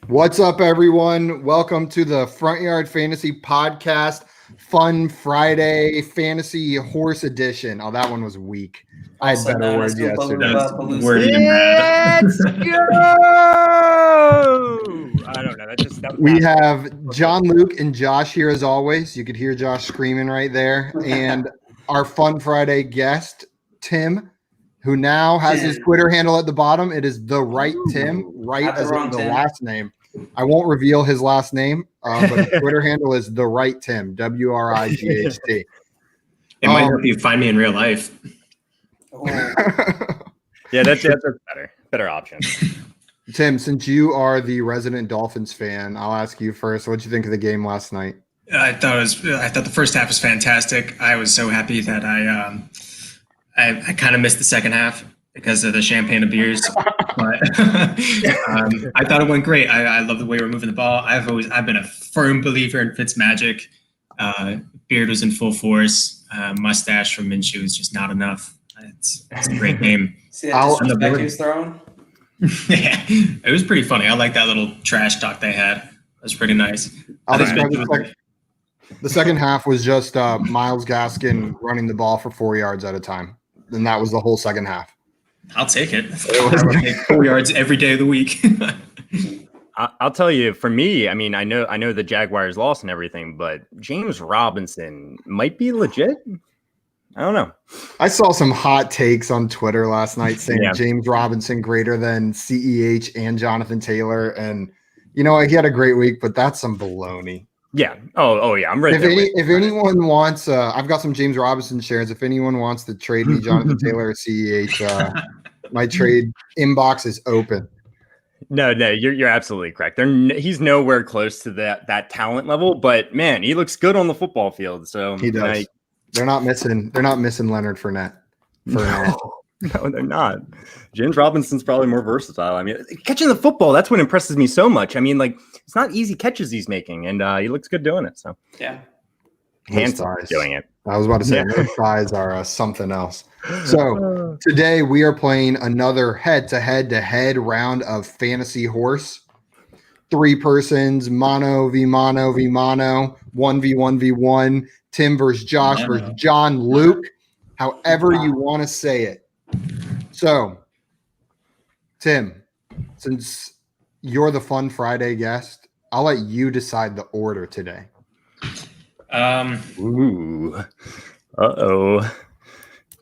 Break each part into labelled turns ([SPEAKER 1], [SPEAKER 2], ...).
[SPEAKER 1] What's up, everyone? Welcome to the Front Yard Fantasy Podcast, Fun Friday Fantasy Horse Edition. Oh, that one was weak. I had better words yesterday.
[SPEAKER 2] Let's go! I don't know.
[SPEAKER 1] We have John, Luke, and Josh here as always. You could hear Josh screaming right there. And our Fun Friday guest, Tim, who now has his Twitter handle at the bottom. It is the right Tim, right as in the last name. I won't reveal his last name, but his Twitter handle is the right Tim, WRIGHT.
[SPEAKER 3] It might help you find me in real life.
[SPEAKER 2] Yeah, that's better option.
[SPEAKER 1] Tim, since you are the resident Dolphins fan, I'll ask you first. What did you think of the game last night?
[SPEAKER 3] I thought the first half was fantastic. I was so happy that I kind of missed the second half because of the champagne and beers, but I thought it went great. I love the way we're moving the ball. I've been a firm believer in Fitzmagic. Beard was in full force. Mustache from Minshew is just not enough. It's a great game.
[SPEAKER 4] See that disrespect he was throwing?
[SPEAKER 3] Yeah, it was pretty funny. I like that little trash talk they had. It was pretty nice.
[SPEAKER 1] The second half was just Myles Gaskin running the ball for 4 yards at a time. And that was the whole second half.
[SPEAKER 3] I'll take it. I would take 4 yards every day of the week.
[SPEAKER 2] I'll tell you, for me, I mean, I know the Jaguars lost and everything, but James Robinson might be legit. I don't know.
[SPEAKER 1] I saw some hot takes on Twitter last night saying James Robinson greater than CEH and Jonathan Taylor. And, you know, he had a great week, but that's some baloney.
[SPEAKER 2] Yeah. Oh yeah. I'm ready.
[SPEAKER 1] If anyone wants, I've got some James Robinson shares. If anyone wants to trade me Jonathan Taylor or CEH, my trade inbox is open.
[SPEAKER 2] No, you're absolutely correct. He's nowhere close to that talent level, but man, he looks good on the football field. So
[SPEAKER 1] he does. They're not missing Leonard Fournette.
[SPEAKER 2] No, they're not. James Robinson's probably more versatile. I mean, catching the football, that's what impresses me so much. I mean, like, it's not easy catches he's making, and he looks good doing it. So
[SPEAKER 4] yeah,
[SPEAKER 2] handsome doing it.
[SPEAKER 1] I was about to say those thighs are something else. So today we are playing another head-to-head round of Fantasy Horse. 3 persons, mono v mono v mono, 1v1v1, Tim versus Josh versus John, Luke, however you want to say it. So, Tim, since you're the Fun Friday guest, I'll let you decide the order today.
[SPEAKER 2] Ooh. Uh-oh.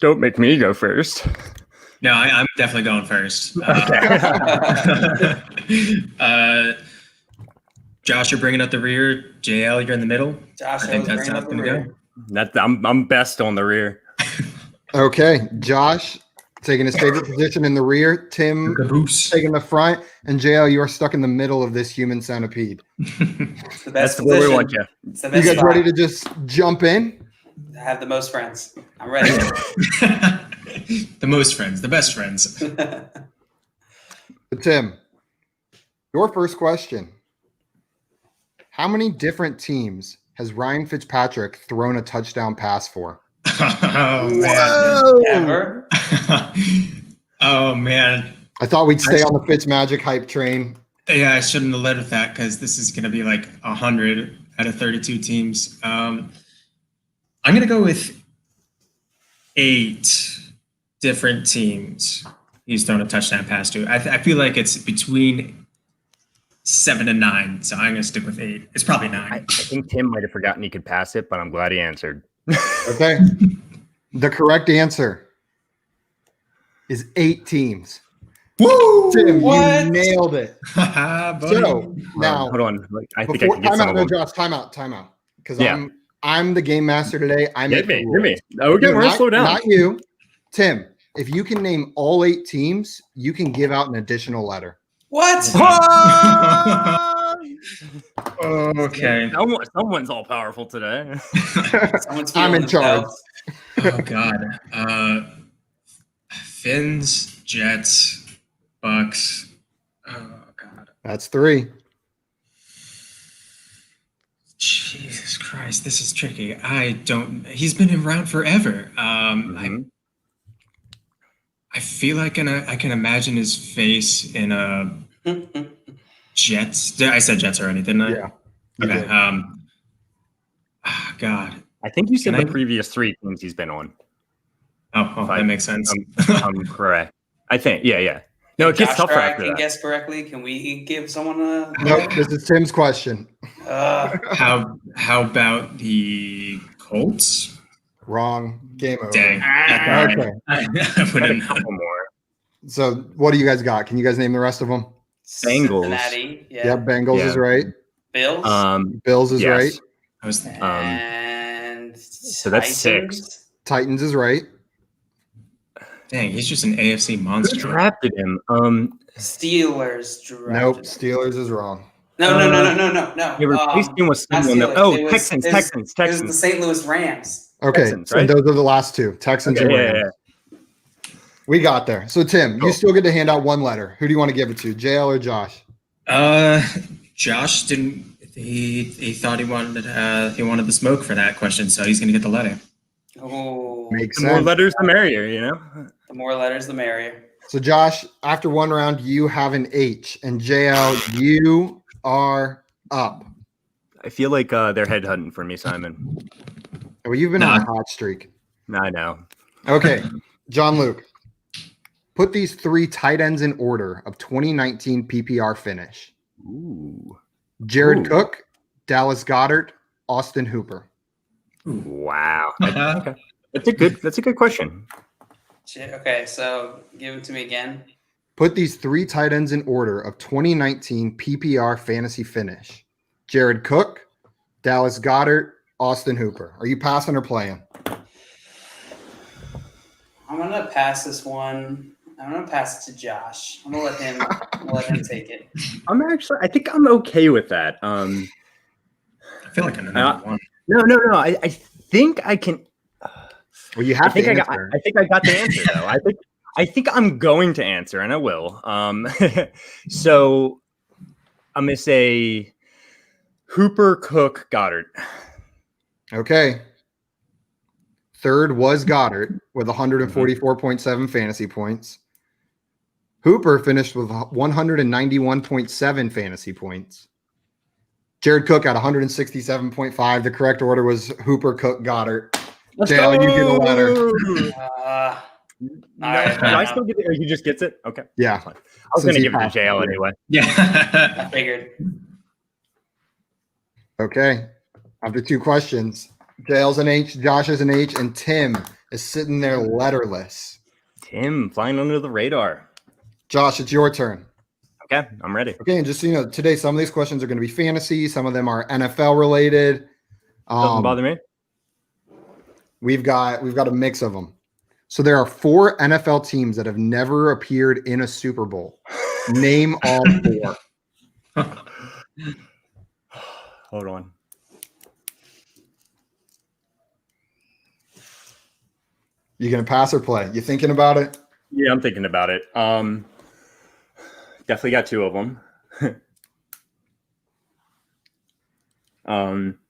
[SPEAKER 2] Don't make me go first.
[SPEAKER 3] No, I'm definitely going first. Josh, you're bringing up the rear. JL, you're in the middle.
[SPEAKER 4] Josh,
[SPEAKER 3] I think that's how it's going to go.
[SPEAKER 2] I'm best on the rear.
[SPEAKER 1] Okay, Josh taking his favorite position in the rear. Tim taking the front, and JL, you are stuck in the middle of this human centipede.
[SPEAKER 2] That's where we want you.
[SPEAKER 1] You guys ready to just jump in?
[SPEAKER 4] I have the most friends. I'm ready.
[SPEAKER 3] The most friends, the best friends.
[SPEAKER 1] Tim, your first question. How many different teams has Ryan Fitzpatrick thrown a touchdown pass for?
[SPEAKER 3] Oh,
[SPEAKER 4] man. Ever?
[SPEAKER 3] Oh, man.
[SPEAKER 1] I thought we'd stay on the Fitzmagic hype train.
[SPEAKER 3] Yeah, I shouldn't have led with that because this is going to be like 100 out of 32 teams. I'm going to go with 8 different teams he's thrown a touchdown pass to. I feel like it's between 7 and 9, so I'm going to stick with 8. It's probably 9.
[SPEAKER 2] I think Tim might have forgotten he could pass it, but I'm glad he answered.
[SPEAKER 1] Okay. The correct answer is 8 teams.
[SPEAKER 3] Woo!
[SPEAKER 1] Tim,
[SPEAKER 4] what?
[SPEAKER 1] you nailed it. So now,
[SPEAKER 2] hold on. I think I can get some of them.
[SPEAKER 1] Josh, time out. Because I'm the game master today.
[SPEAKER 2] Hit me. Okay, we're gonna slow down.
[SPEAKER 1] Not you, Tim. If you can name all 8 teams, you can give out an additional letter.
[SPEAKER 4] What?
[SPEAKER 3] Okay.
[SPEAKER 2] Someone's all powerful today.
[SPEAKER 1] I'm in charge.
[SPEAKER 3] Oh God. Finns, Jets, Bucks. Oh God.
[SPEAKER 1] That's 3.
[SPEAKER 3] Jesus Christ, this is tricky. He's been around forever. I feel like I can imagine his face in a Jets. I said Jets already, didn't I?
[SPEAKER 1] Yeah. you
[SPEAKER 3] Okay.
[SPEAKER 1] did.
[SPEAKER 3] God.
[SPEAKER 2] I think you said
[SPEAKER 3] Can
[SPEAKER 2] the
[SPEAKER 3] I-
[SPEAKER 2] previous 3 teams he's been on.
[SPEAKER 3] Oh, that makes sense.
[SPEAKER 2] I'm correct. I think. Yeah. No, it gets
[SPEAKER 4] Josh
[SPEAKER 2] tougher
[SPEAKER 4] or I
[SPEAKER 2] after
[SPEAKER 4] can
[SPEAKER 2] that.
[SPEAKER 4] guess correctly. Can we give someone a?
[SPEAKER 1] Nope, this is Tim's question.
[SPEAKER 3] How about the Colts?
[SPEAKER 1] Wrong. Game over.
[SPEAKER 3] Dang.
[SPEAKER 4] Ah.
[SPEAKER 3] All right.
[SPEAKER 1] Okay.
[SPEAKER 3] I
[SPEAKER 2] Got
[SPEAKER 3] wouldn't.
[SPEAKER 2] a couple more.
[SPEAKER 1] So what do you guys got? Can you guys name the rest of them?
[SPEAKER 2] Bengals.
[SPEAKER 4] Cincinnati. Yeah.
[SPEAKER 1] Yep, Bengals
[SPEAKER 2] Yeah.
[SPEAKER 1] is right.
[SPEAKER 4] Bills.
[SPEAKER 1] Bills is
[SPEAKER 2] yes.
[SPEAKER 1] right.
[SPEAKER 3] I was
[SPEAKER 4] and
[SPEAKER 2] so that's 6.
[SPEAKER 4] Titans?
[SPEAKER 1] Titans is right.
[SPEAKER 3] Dang, he's just an AFC
[SPEAKER 2] Who
[SPEAKER 3] monster.
[SPEAKER 2] drafted him?
[SPEAKER 4] Steelers drafted.
[SPEAKER 1] Nope, Steelers is wrong.
[SPEAKER 4] No.
[SPEAKER 2] They replaced him with
[SPEAKER 4] not
[SPEAKER 2] someone.
[SPEAKER 4] Steelers.
[SPEAKER 2] Oh,
[SPEAKER 4] It was-
[SPEAKER 2] Texans.
[SPEAKER 4] it was- It was the
[SPEAKER 2] Texans.
[SPEAKER 4] St. Louis Rams.
[SPEAKER 1] Okay,
[SPEAKER 2] Texans,
[SPEAKER 1] so
[SPEAKER 2] right?
[SPEAKER 1] those are the last 2. Texans
[SPEAKER 2] Okay,
[SPEAKER 1] and Rams. We got there. So Tim, you
[SPEAKER 2] Cool.
[SPEAKER 1] still get to hand out one letter. Who do you want to give it to, JL or Josh?
[SPEAKER 3] Josh didn't. He thought he wanted the smoke for that question, so he's gonna get the letter.
[SPEAKER 4] Oh,
[SPEAKER 1] Makes
[SPEAKER 2] The more
[SPEAKER 1] sense.
[SPEAKER 2] letters, the merrier. You know.
[SPEAKER 4] the more letters, the merrier.
[SPEAKER 1] So Josh, after one round, you have an H, and JL, you are up.
[SPEAKER 2] I feel like they're headhunting for me, Simon.
[SPEAKER 1] Well, you've been on a hot streak.
[SPEAKER 2] I know.
[SPEAKER 1] Okay, John Luke, put these 3 tight ends in order of 2019 PPR finish.
[SPEAKER 2] Ooh.
[SPEAKER 1] Jared
[SPEAKER 2] Ooh.
[SPEAKER 1] Cook, Dallas Goddard, Austin Hooper.
[SPEAKER 2] Wow. Okay. That's a good question.
[SPEAKER 4] Shit, okay, so give it to me again.
[SPEAKER 1] Put these 3 tight ends in order of 2019 PPR fantasy finish. Jared Cook, Dallas Goddard, Austin Hooper. Are you passing or playing?
[SPEAKER 4] I'm gonna pass this one. I'm gonna pass it to Josh. I'm gonna let him take it.
[SPEAKER 2] I think I'm okay with that.
[SPEAKER 3] I feel like I know number one.
[SPEAKER 2] No. I think I can.
[SPEAKER 1] Well, you have to
[SPEAKER 2] I
[SPEAKER 1] answer.
[SPEAKER 2] think I got the answer though. I think I'm going to answer, and I will. So I'm gonna say Hooper, Cook, Goddard.
[SPEAKER 1] Okay. Third was Goddard with 144.7 fantasy points. Hooper finished with 191.7 fantasy points. Jared Cook at 167.5. The correct order was Hooper, Cook, Goddard. JL, you get a letter.
[SPEAKER 2] No,
[SPEAKER 4] All right,
[SPEAKER 2] do I still get it, or he just gets it? Okay.
[SPEAKER 1] Yeah.
[SPEAKER 2] I was
[SPEAKER 1] Since
[SPEAKER 2] going to
[SPEAKER 1] he
[SPEAKER 2] give it to
[SPEAKER 1] passed.
[SPEAKER 2] JL anyway.
[SPEAKER 3] Yeah.
[SPEAKER 4] I figured.
[SPEAKER 1] Okay. After 2 questions, JL's an H, Josh is an H, and Tim is sitting there letterless.
[SPEAKER 2] Tim flying under the radar.
[SPEAKER 1] Josh, it's your turn.
[SPEAKER 2] Okay, I'm ready.
[SPEAKER 1] Okay, and just so you know, today some of these questions are going to be fantasy, some of them are NFL related.
[SPEAKER 2] Doesn't bother me.
[SPEAKER 1] We've got a mix of them. So there are 4 NFL teams that have never appeared in a Super Bowl. Name all 4.
[SPEAKER 2] Hold on.
[SPEAKER 1] You gonna pass or play? You thinking about it?
[SPEAKER 2] Yeah, I'm thinking about it. Definitely got 2 of them.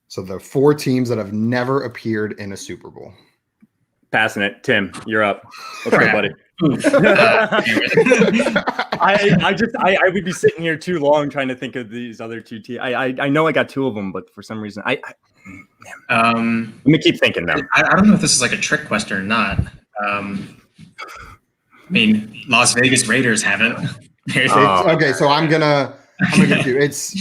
[SPEAKER 1] So the 4 teams that have never appeared in a Super Bowl.
[SPEAKER 2] Passing it. Tim, you're up. Let's go, buddy. I would be sitting here too long trying to think of these other 2 teams. I know I got 2 of them, but for some reason, let me keep thinking now.
[SPEAKER 3] I don't know if this is like a trick question or not. I mean, Las Vegas Raiders haven't.
[SPEAKER 1] Okay, so I'm gonna give you. It's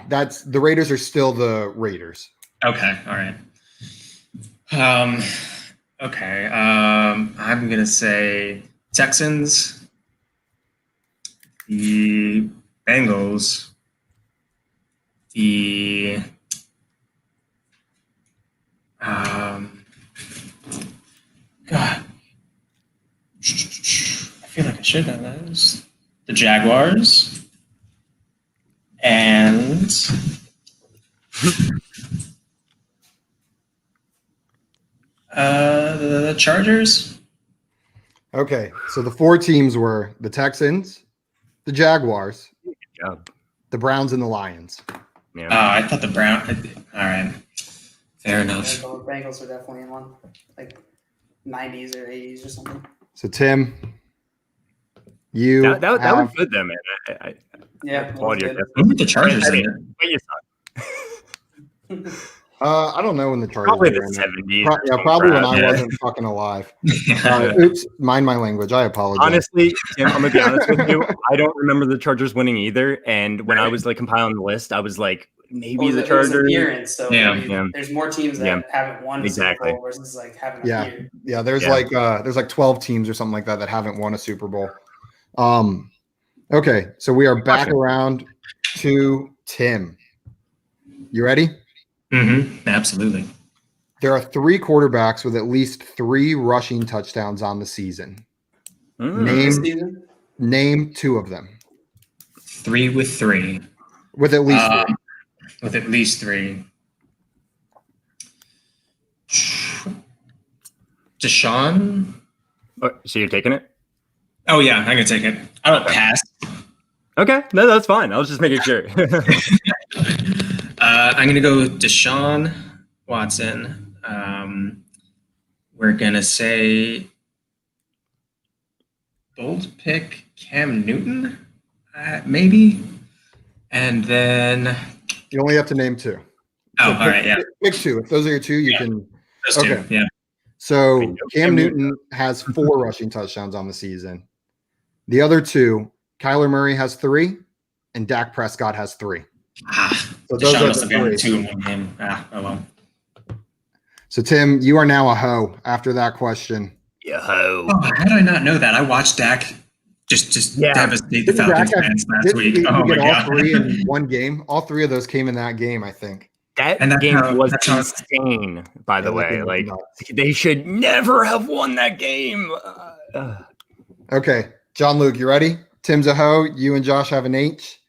[SPEAKER 1] that's the Raiders are still the Raiders.
[SPEAKER 3] Okay, all right. Okay. I'm gonna say Texans, the Bengals, the God. I feel like I should know those. The Jaguars and the Chargers.
[SPEAKER 1] Okay, so the 4 teams were the Texans, the Jaguars,
[SPEAKER 2] Good job.
[SPEAKER 1] the Browns, and the Lions.
[SPEAKER 2] Yeah.
[SPEAKER 3] I thought the Brown. All right, fair enough.
[SPEAKER 4] Bengals are definitely in one, like 90s or 80s or something.
[SPEAKER 1] So Tim, You
[SPEAKER 2] That was
[SPEAKER 1] have
[SPEAKER 2] good, though, man. I
[SPEAKER 4] Yeah,
[SPEAKER 2] applaud your
[SPEAKER 4] good.
[SPEAKER 3] When were the Chargers in it?
[SPEAKER 2] But you suck.
[SPEAKER 1] I don't know when the Chargers
[SPEAKER 2] Probably
[SPEAKER 1] were
[SPEAKER 2] the
[SPEAKER 1] in it.
[SPEAKER 2] 70s.
[SPEAKER 1] Yeah, probably when I
[SPEAKER 3] Yeah.
[SPEAKER 1] wasn't fucking alive. Oops, mind my language. I apologize.
[SPEAKER 2] Honestly, Tim, I'm gonna be honest with you. I don't remember the Chargers winning either. And when I was like compiling the list, I was like, maybe the
[SPEAKER 4] It was
[SPEAKER 2] Chargers.
[SPEAKER 4] appearance, so
[SPEAKER 3] Yeah.
[SPEAKER 4] maybe
[SPEAKER 2] Yeah.
[SPEAKER 4] there's more teams that
[SPEAKER 2] Yeah.
[SPEAKER 4] haven't won the
[SPEAKER 2] Exactly.
[SPEAKER 4] Super Bowl versus like haven't
[SPEAKER 1] Yeah.
[SPEAKER 4] appeared.
[SPEAKER 1] Yeah, there's
[SPEAKER 2] Yeah.
[SPEAKER 1] like 12 teams or something like that haven't won a Super Bowl. Okay, so we are back around to Tim. You ready?
[SPEAKER 3] Mm-hmm. Absolutely.
[SPEAKER 1] There are 3 quarterbacks with at least 3 rushing touchdowns on the season.
[SPEAKER 4] This
[SPEAKER 1] Name
[SPEAKER 4] season?
[SPEAKER 1] name 2 of them
[SPEAKER 3] 3 with 3.
[SPEAKER 1] with at least 3.
[SPEAKER 3] With at least 3. Deshaun?
[SPEAKER 2] So you're taking it?
[SPEAKER 3] Oh, yeah, I'm going to take it. I don't pass.
[SPEAKER 2] Okay, no, that's fine. I was just making sure.
[SPEAKER 3] I'm going to go Deshaun Watson. We're going to say bold pick Cam Newton, maybe. And then,
[SPEAKER 1] You only have to name 2.
[SPEAKER 3] oh, all right, yeah.
[SPEAKER 1] Pick 2. If those are your 2, you
[SPEAKER 3] Yeah.
[SPEAKER 1] can.
[SPEAKER 3] Those two,
[SPEAKER 1] Okay.
[SPEAKER 3] yeah.
[SPEAKER 1] So Cam Newton has 4 rushing touchdowns on the season. The other 2, Kyler Murray has 3, and Dak Prescott has 3. So those
[SPEAKER 3] Deshaun
[SPEAKER 1] are
[SPEAKER 3] must
[SPEAKER 1] the
[SPEAKER 3] have been
[SPEAKER 1] 3.
[SPEAKER 3] 2 in one game. Oh, well.
[SPEAKER 1] So Tim, you are now a hoe after that question.
[SPEAKER 2] Yo.
[SPEAKER 3] Oh, how did I not know that? I watched Dak just devastate the
[SPEAKER 1] Didn't
[SPEAKER 3] Falcons
[SPEAKER 1] Dak have-
[SPEAKER 3] fans last
[SPEAKER 1] Didn't
[SPEAKER 3] week.
[SPEAKER 1] he
[SPEAKER 3] Oh, my
[SPEAKER 1] get all
[SPEAKER 3] God.
[SPEAKER 1] 3 in one game? All 3 of those came in that game, I think.
[SPEAKER 2] That
[SPEAKER 3] And that's
[SPEAKER 2] game
[SPEAKER 3] how-
[SPEAKER 2] was
[SPEAKER 3] that's how-
[SPEAKER 2] insane, by the
[SPEAKER 1] Yeah, that
[SPEAKER 2] way.
[SPEAKER 1] game was
[SPEAKER 2] Like,
[SPEAKER 1] nuts.
[SPEAKER 2] they should never have won that game.
[SPEAKER 1] Okay, John Luke, you ready? Tim's a hoe. You and Josh have an H.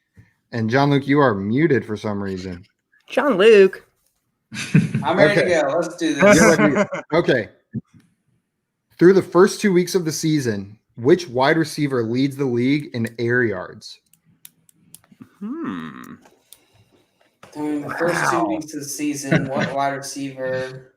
[SPEAKER 1] And John Luke, you are muted for some reason.
[SPEAKER 2] John Luke.
[SPEAKER 4] I'm ready
[SPEAKER 1] Okay.
[SPEAKER 4] to go. Let's do
[SPEAKER 1] You're
[SPEAKER 4] this.
[SPEAKER 1] ready. Okay. Through the first 2 weeks of the season, which wide receiver leads the league in air yards?
[SPEAKER 2] Hmm.
[SPEAKER 4] During the first 2 weeks of the season, what wide receiver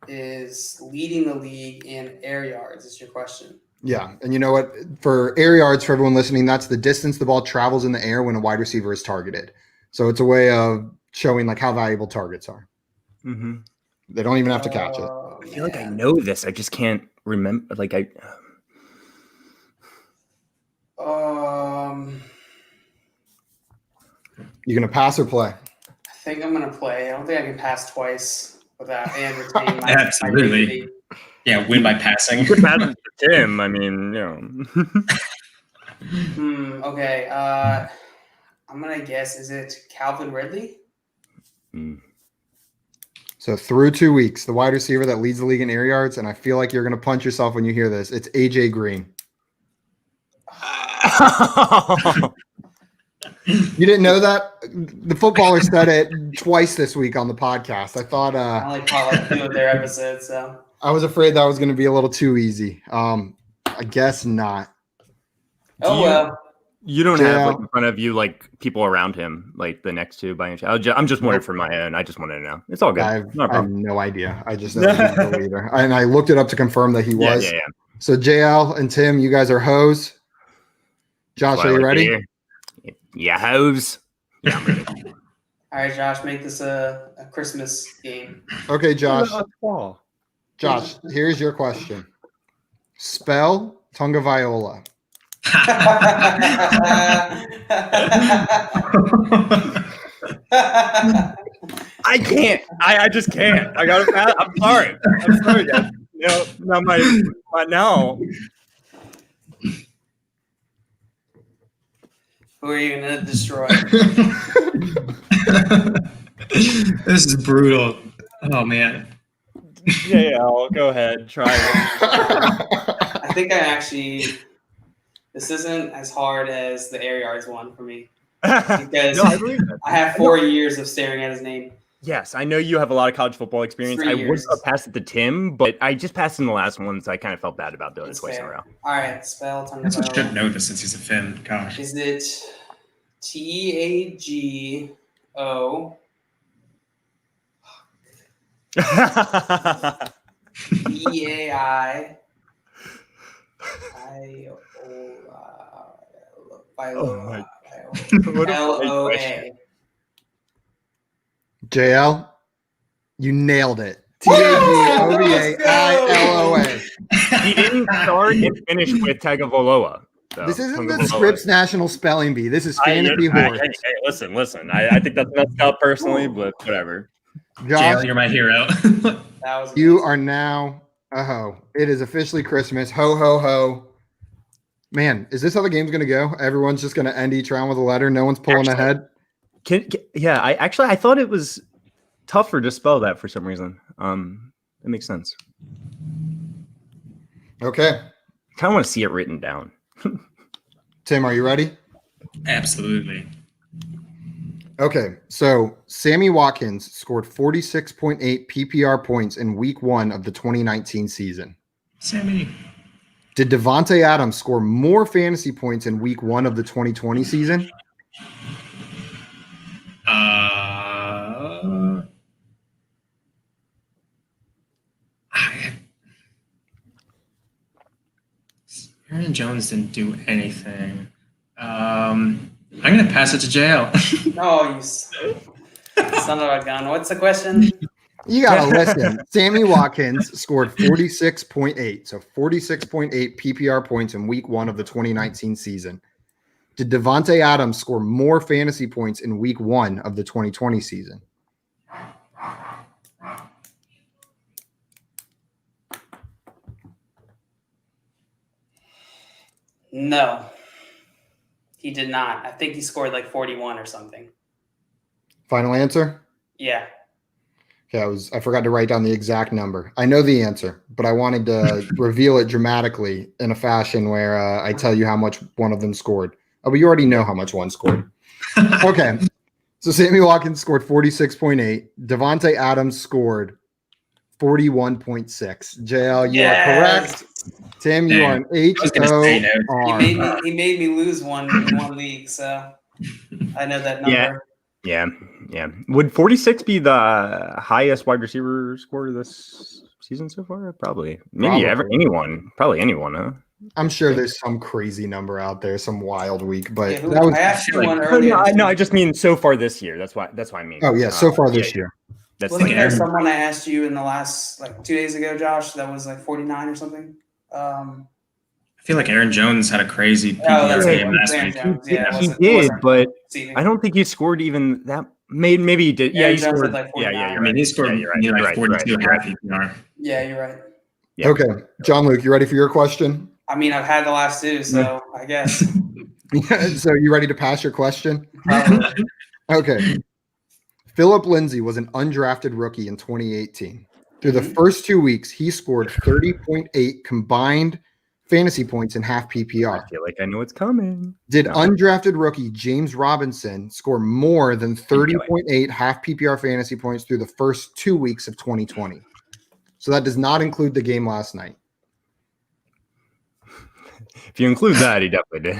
[SPEAKER 4] is leading the league in air yards? Is your question?
[SPEAKER 1] Yeah. And you know what? For air yards, for everyone listening, that's the distance the ball travels in the air when a wide receiver is targeted. So it's a way of showing like how valuable targets are.
[SPEAKER 2] Mm-hmm.
[SPEAKER 1] They don't even have to catch it.
[SPEAKER 4] Oh,
[SPEAKER 2] I feel like I
[SPEAKER 4] man.
[SPEAKER 2] know this. I just can't remember. Like,
[SPEAKER 1] You gonna pass or play?
[SPEAKER 4] I think I'm gonna play. I don't think I can pass twice without and retain my
[SPEAKER 3] Absolutely.
[SPEAKER 4] my dignity.
[SPEAKER 3] Yeah, win by passing.
[SPEAKER 2] you could pass it to Tim. I mean,
[SPEAKER 4] Okay. I'm gonna guess. Is it Calvin Ridley?
[SPEAKER 1] So through 2 weeks, the wide receiver that leads the league in air yards, and I feel like you're gonna punch yourself when you hear this. It's AJ Green. You didn't know that? The footballer said it twice this week on the podcast. I thought
[SPEAKER 4] I only caught like 2 of their episodes, so
[SPEAKER 1] I was afraid that was going to be a little too easy. I guess not.
[SPEAKER 4] oh
[SPEAKER 2] you-
[SPEAKER 4] well.
[SPEAKER 2] You don't have like
[SPEAKER 1] JL.
[SPEAKER 2] in front of you like people around him, like the next 2 by any chance. I'm just wondering for my own. I just wanted to know. It's all good.
[SPEAKER 1] I have,
[SPEAKER 2] Not a
[SPEAKER 1] I have
[SPEAKER 2] problem.
[SPEAKER 1] no idea. I just know he's the leader. And I looked it up to confirm that he
[SPEAKER 2] Yeah,
[SPEAKER 1] was.
[SPEAKER 2] yeah, yeah.
[SPEAKER 1] So JL and Tim, you guys are hoes. Josh,
[SPEAKER 2] That's what I
[SPEAKER 1] are you
[SPEAKER 2] like to
[SPEAKER 1] ready?
[SPEAKER 2] hear. Yeah, hoes. Yeah, I'm ready.
[SPEAKER 4] All right, Josh, make this a Christmas game.
[SPEAKER 1] Okay, Josh.
[SPEAKER 2] Fall.
[SPEAKER 1] Josh, here's your question. Spell Tonga Viola.
[SPEAKER 2] I can't. I just can't. I got to. I'm sorry. I'm sorry, guys. No, my no.
[SPEAKER 4] Who are you gonna destroy?
[SPEAKER 3] This is brutal. Oh, man.
[SPEAKER 2] Yeah, I'll go ahead. Try it.
[SPEAKER 4] I think I actually. This isn't as hard as the air yards one for me because
[SPEAKER 2] No, I believe that.
[SPEAKER 4] I have 4 years of staring at his name.
[SPEAKER 2] Yes, I know you have a lot of college football experience.
[SPEAKER 4] 3
[SPEAKER 2] I
[SPEAKER 4] years.
[SPEAKER 2] was a pass it to Tim, but I just passed in the last one, so I kind of felt bad about doing it
[SPEAKER 4] That's
[SPEAKER 2] twice in a
[SPEAKER 4] fair.
[SPEAKER 2] row.
[SPEAKER 4] All right, spell
[SPEAKER 3] I
[SPEAKER 4] Tonga
[SPEAKER 3] should
[SPEAKER 4] Viola.
[SPEAKER 3] know this since he's a Finn. Gosh.
[SPEAKER 4] Is it TAGO EAI
[SPEAKER 2] my-
[SPEAKER 4] LOA.
[SPEAKER 1] JL, you nailed it.
[SPEAKER 4] Woo! Let's
[SPEAKER 1] Tagvoloa.
[SPEAKER 2] He didn't start and finish with Tagovailoa. though.
[SPEAKER 1] This isn't the
[SPEAKER 2] Tagovailoa.
[SPEAKER 1] Scripps National Spelling Bee. This is Fantasy Horse.
[SPEAKER 2] Hey, listen. I think that's messed up personally, but whatever.
[SPEAKER 1] Josh,
[SPEAKER 3] JL, you're my hero.
[SPEAKER 4] That was
[SPEAKER 1] you
[SPEAKER 4] amazing.
[SPEAKER 1] are now a ho. It is officially Christmas. Ho, ho, ho. Man, is this how the game's going to go? Everyone's just going to end each round with a letter. No one's pulling ahead.
[SPEAKER 2] Yeah, I thought it was tougher to spell that for some reason. It makes sense.
[SPEAKER 1] Okay.
[SPEAKER 2] Kind of want to see it written down.
[SPEAKER 1] Tim, are you ready?
[SPEAKER 3] Absolutely.
[SPEAKER 1] Okay. So Sammy Watkins scored 46.8 PPR points in week 1 of the 2019 season.
[SPEAKER 3] Sammy.
[SPEAKER 1] Did Devontae Adams score more fantasy points in week 1 of the 2020 season?
[SPEAKER 3] Aaron Jones didn't do anything. I'm gonna pass it to JL.
[SPEAKER 4] Oh, you son of a gun. What's the question?
[SPEAKER 1] You got to listen. Sammy Watkins scored 46.8. So 46.8 PPR points in week 1 of the 2019 season. Did Devontae Adams score more fantasy points in week 1 of the 2020 season?
[SPEAKER 4] No, he did not. I think he scored like 41 or something.
[SPEAKER 1] Final answer?
[SPEAKER 4] Yeah.
[SPEAKER 1] Okay, I forgot to write down the exact number. I know the answer, but I wanted to reveal it dramatically in a fashion where I tell you how much one of them scored. Oh, but you already know how much one scored. Okay. So Sammy Watkins scored 46.8. Devontae Adams scored 41.6. JL, you are correct. Tim, you are an HOR.
[SPEAKER 4] He made me lose one in one league, so I know that number.
[SPEAKER 2] Yeah. Would 46 be the highest wide receiver score this season so far? Probably. Maybe anyone. Probably anyone, huh?
[SPEAKER 1] I'm sure there's some crazy number out there, some wild week, but
[SPEAKER 4] Yeah,
[SPEAKER 1] that was.
[SPEAKER 4] I asked you one earlier.
[SPEAKER 2] No, I just mean so far this year. That's what I mean.
[SPEAKER 1] Oh yeah, so far this year.
[SPEAKER 2] That's
[SPEAKER 4] Wasn't
[SPEAKER 2] the
[SPEAKER 4] there
[SPEAKER 2] game.
[SPEAKER 4] someone I asked you in the last 2 days ago, Josh? That was like 49 or something.
[SPEAKER 3] I feel like Aaron Jones had a crazy
[SPEAKER 4] Oh, that's
[SPEAKER 3] PPR game
[SPEAKER 4] it.
[SPEAKER 3] last
[SPEAKER 4] Aaron
[SPEAKER 3] week.
[SPEAKER 4] Jones. Yeah, it
[SPEAKER 2] He
[SPEAKER 4] wasn't-
[SPEAKER 2] did,
[SPEAKER 4] wasn't
[SPEAKER 2] but
[SPEAKER 4] deceiving.
[SPEAKER 2] I don't think he scored even that. Maybe he did. Yeah,
[SPEAKER 4] Aaron
[SPEAKER 2] he
[SPEAKER 4] Jones
[SPEAKER 2] scored.
[SPEAKER 4] had like
[SPEAKER 2] Yeah,
[SPEAKER 4] 49.
[SPEAKER 2] you're
[SPEAKER 3] I mean, he scored
[SPEAKER 2] Yeah, you're right.
[SPEAKER 3] like 42
[SPEAKER 2] You're right.
[SPEAKER 3] half PPR.
[SPEAKER 4] Yeah, you're right.
[SPEAKER 2] Yeah.
[SPEAKER 1] Okay, John Luke, you ready for your question?
[SPEAKER 4] I mean, I've had the last two, so I guess.
[SPEAKER 1] So you ready to pass your question?
[SPEAKER 4] Probably.
[SPEAKER 1] Okay. Philip Lindsay was an undrafted rookie in 2018. Through the
[SPEAKER 4] Mhm.
[SPEAKER 1] first 2 weeks, he scored 30.8 combined fantasy points in half PPR.
[SPEAKER 2] I feel like I know it's coming.
[SPEAKER 1] Did
[SPEAKER 2] No.
[SPEAKER 1] undrafted rookie James Robinson score more than 30.8 half PPR fantasy points through the first 2 weeks of 2020? So that does not include the game last night.
[SPEAKER 2] If you include that, he definitely did.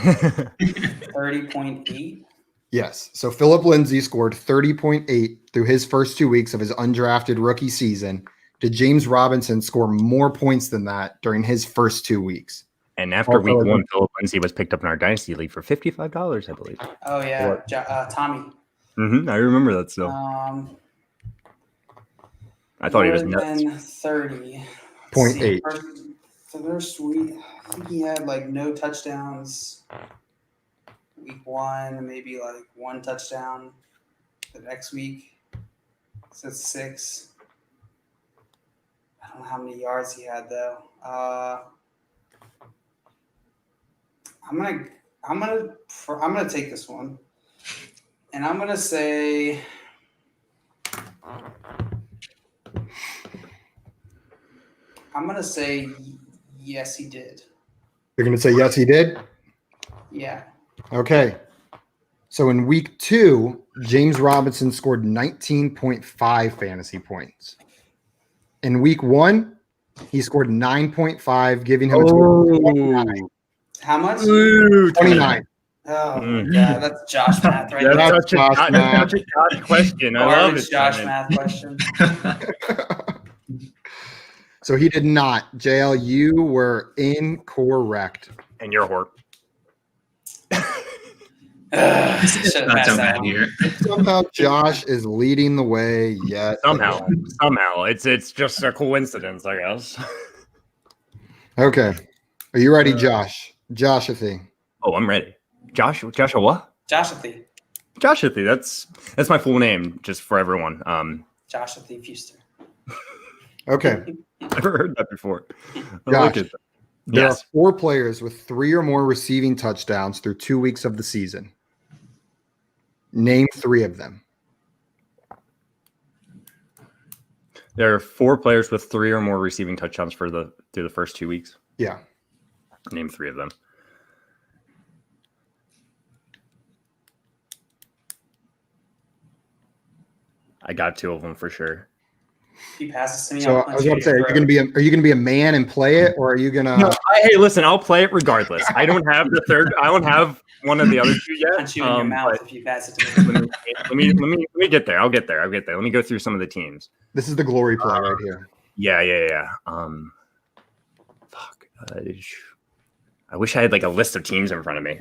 [SPEAKER 4] 30.8.
[SPEAKER 1] Yes. So Philip Lindsay scored 30.8 through his first 2 weeks of his undrafted rookie season. Did James Robinson score more points than that during his first 2 weeks?
[SPEAKER 2] And after
[SPEAKER 1] Also,
[SPEAKER 2] week 1, Philip Lindsay was picked up in our dynasty league for $55, I believe.
[SPEAKER 4] Oh yeah, Tommy.
[SPEAKER 2] I remember that still. I thought he was
[SPEAKER 4] more
[SPEAKER 2] nuts.
[SPEAKER 4] than 30.
[SPEAKER 1] Point eight.
[SPEAKER 4] So they're sweet. I think he had like no touchdowns week 1, maybe like 1 touchdown the next week. So it's 6. I don't know how many yards he had though. I'm gonna take this one, and I'm gonna say. Yes, he did.
[SPEAKER 1] You're going to say yes, he did?
[SPEAKER 4] Yeah.
[SPEAKER 1] Okay. So in week 2, James Robinson scored 19.5 fantasy points. In week 1, he scored 9.5, giving him a total of 29.
[SPEAKER 4] How much?
[SPEAKER 1] 29.
[SPEAKER 4] Oh my god, that's Josh math right
[SPEAKER 2] That's
[SPEAKER 4] there.
[SPEAKER 1] That's
[SPEAKER 2] such
[SPEAKER 1] Josh
[SPEAKER 2] a
[SPEAKER 1] math.
[SPEAKER 2] Josh question. I love
[SPEAKER 4] Garbage
[SPEAKER 2] it.
[SPEAKER 4] Josh
[SPEAKER 2] man.
[SPEAKER 4] math question.
[SPEAKER 1] So he did not. JL, you were incorrect.
[SPEAKER 2] And you're a whore.
[SPEAKER 3] It's
[SPEAKER 4] Should've
[SPEAKER 3] not
[SPEAKER 4] passed
[SPEAKER 3] so
[SPEAKER 4] that
[SPEAKER 3] bad
[SPEAKER 4] one.
[SPEAKER 3] here.
[SPEAKER 1] Somehow Josh is leading the way yet.
[SPEAKER 2] Somehow.
[SPEAKER 1] again.
[SPEAKER 2] It's just a coincidence, I guess.
[SPEAKER 1] Okay. Are you ready, Josh? Joshathy.
[SPEAKER 2] Oh, I'm ready. Joshua what?
[SPEAKER 4] Joshua
[SPEAKER 2] Joshua. That's my full name, just for everyone.
[SPEAKER 4] Fuster.
[SPEAKER 1] Okay.
[SPEAKER 2] Never heard that before. I
[SPEAKER 1] Josh,
[SPEAKER 2] like it.
[SPEAKER 1] There
[SPEAKER 2] Yes.
[SPEAKER 1] are 4 players with 3 or more receiving touchdowns through 2 weeks of the season. Name 3 of them.
[SPEAKER 2] There are 4 players with 3 or more receiving touchdowns through the first 2 weeks.
[SPEAKER 1] Yeah.
[SPEAKER 2] Name 3 of them. I got 2 of them for sure.
[SPEAKER 4] If he passes to me,
[SPEAKER 1] So
[SPEAKER 4] I'll
[SPEAKER 1] I
[SPEAKER 4] punch
[SPEAKER 1] was
[SPEAKER 4] you
[SPEAKER 1] going to say,
[SPEAKER 4] in
[SPEAKER 1] are
[SPEAKER 4] your
[SPEAKER 1] you going to be a man and play it, or are you going
[SPEAKER 2] No,
[SPEAKER 1] to?
[SPEAKER 2] hey, listen, I'll play it regardless. I don't have the throat. I don't have one of the other 2
[SPEAKER 4] throat.
[SPEAKER 2] yet.
[SPEAKER 4] Punch you in your mouth
[SPEAKER 2] but
[SPEAKER 4] if you pass it to me.
[SPEAKER 2] let me get there. I'll get there. Let me go through some of the teams.
[SPEAKER 1] This is the glory play right here.
[SPEAKER 2] Yeah. Fuck. I wish I had like a list of teams in front of me.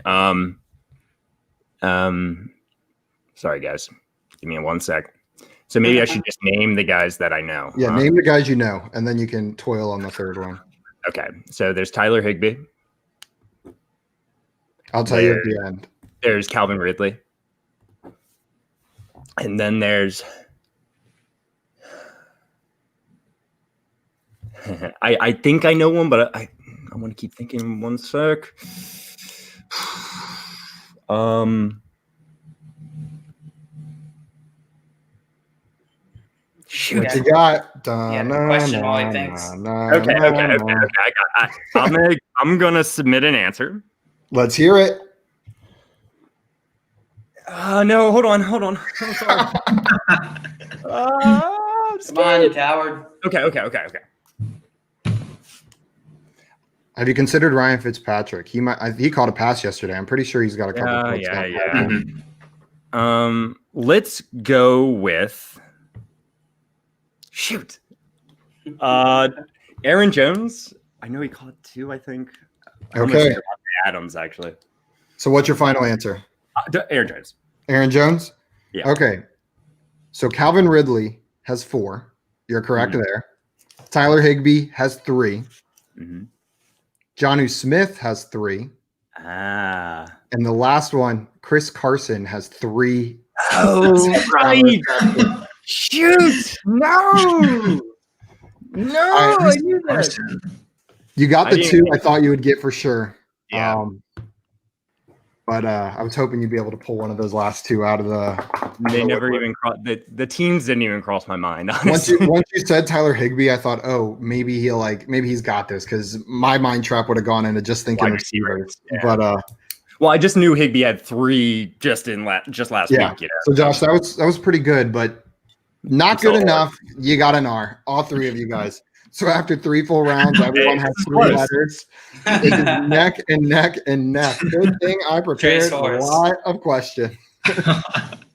[SPEAKER 2] Sorry guys. Give me 1 sec. So maybe I should just name the guys that I know.
[SPEAKER 1] Yeah, name the guys you know, and then you can toil on the third one.
[SPEAKER 2] Okay. So there's Tyler Higbee.
[SPEAKER 1] I'll tell you at the end.
[SPEAKER 2] There's Calvin Ridley. And then there's I think I know one, but I want to keep thinking 1 sec. Shoot.
[SPEAKER 1] What you got?
[SPEAKER 4] Yeah, question while he thinks.
[SPEAKER 2] Okay. I'm gonna submit an answer.
[SPEAKER 1] Let's hear it.
[SPEAKER 2] No, hold on. I'm sorry. I'm
[SPEAKER 4] Come on, you coward.
[SPEAKER 2] Okay.
[SPEAKER 1] Have you considered Ryan Fitzpatrick? He caught a pass yesterday. I'm pretty sure he's got a couple.
[SPEAKER 2] Yeah. Let's go with shoot. Aaron Jones. I know he caught 2, I think.
[SPEAKER 1] Okay.
[SPEAKER 2] Adams, actually.
[SPEAKER 1] So what's your final answer?
[SPEAKER 2] Aaron Jones.
[SPEAKER 1] Aaron Jones?
[SPEAKER 2] Yeah.
[SPEAKER 1] Okay. So Calvin Ridley has 4. You're correct there. Tyler Higbee has 3.
[SPEAKER 2] Mm-hmm.
[SPEAKER 1] Jonnu Smith has 3.
[SPEAKER 2] Ah.
[SPEAKER 1] And the last one, Chris Carson, has 3.
[SPEAKER 2] Oh, right. Shoot. No. I knew that.
[SPEAKER 1] You got the
[SPEAKER 2] I
[SPEAKER 1] 2 I thought you would get for sure.
[SPEAKER 2] Yeah.
[SPEAKER 1] But I was hoping you'd be able to pull one of those last 2 out of the.
[SPEAKER 2] They never even crossed. The teams didn't even cross my mind.
[SPEAKER 1] Once
[SPEAKER 2] Honestly.
[SPEAKER 1] you said Tyler Higbee, I thought, oh, maybe he's got this, because my mind trap would have gone into just thinking
[SPEAKER 2] Wide
[SPEAKER 1] receivers.
[SPEAKER 2] Yeah.
[SPEAKER 1] But
[SPEAKER 2] well, I just knew Higbee had 3 just last
[SPEAKER 1] yeah.
[SPEAKER 2] week. You know?
[SPEAKER 1] So Josh, that was pretty good, but not good enough. You got an R, all 3 of you guys. So after 3 full rounds, everyone has 3
[SPEAKER 2] close.
[SPEAKER 1] letters. It is neck and neck and neck. Good thing I prepared a lot of questions.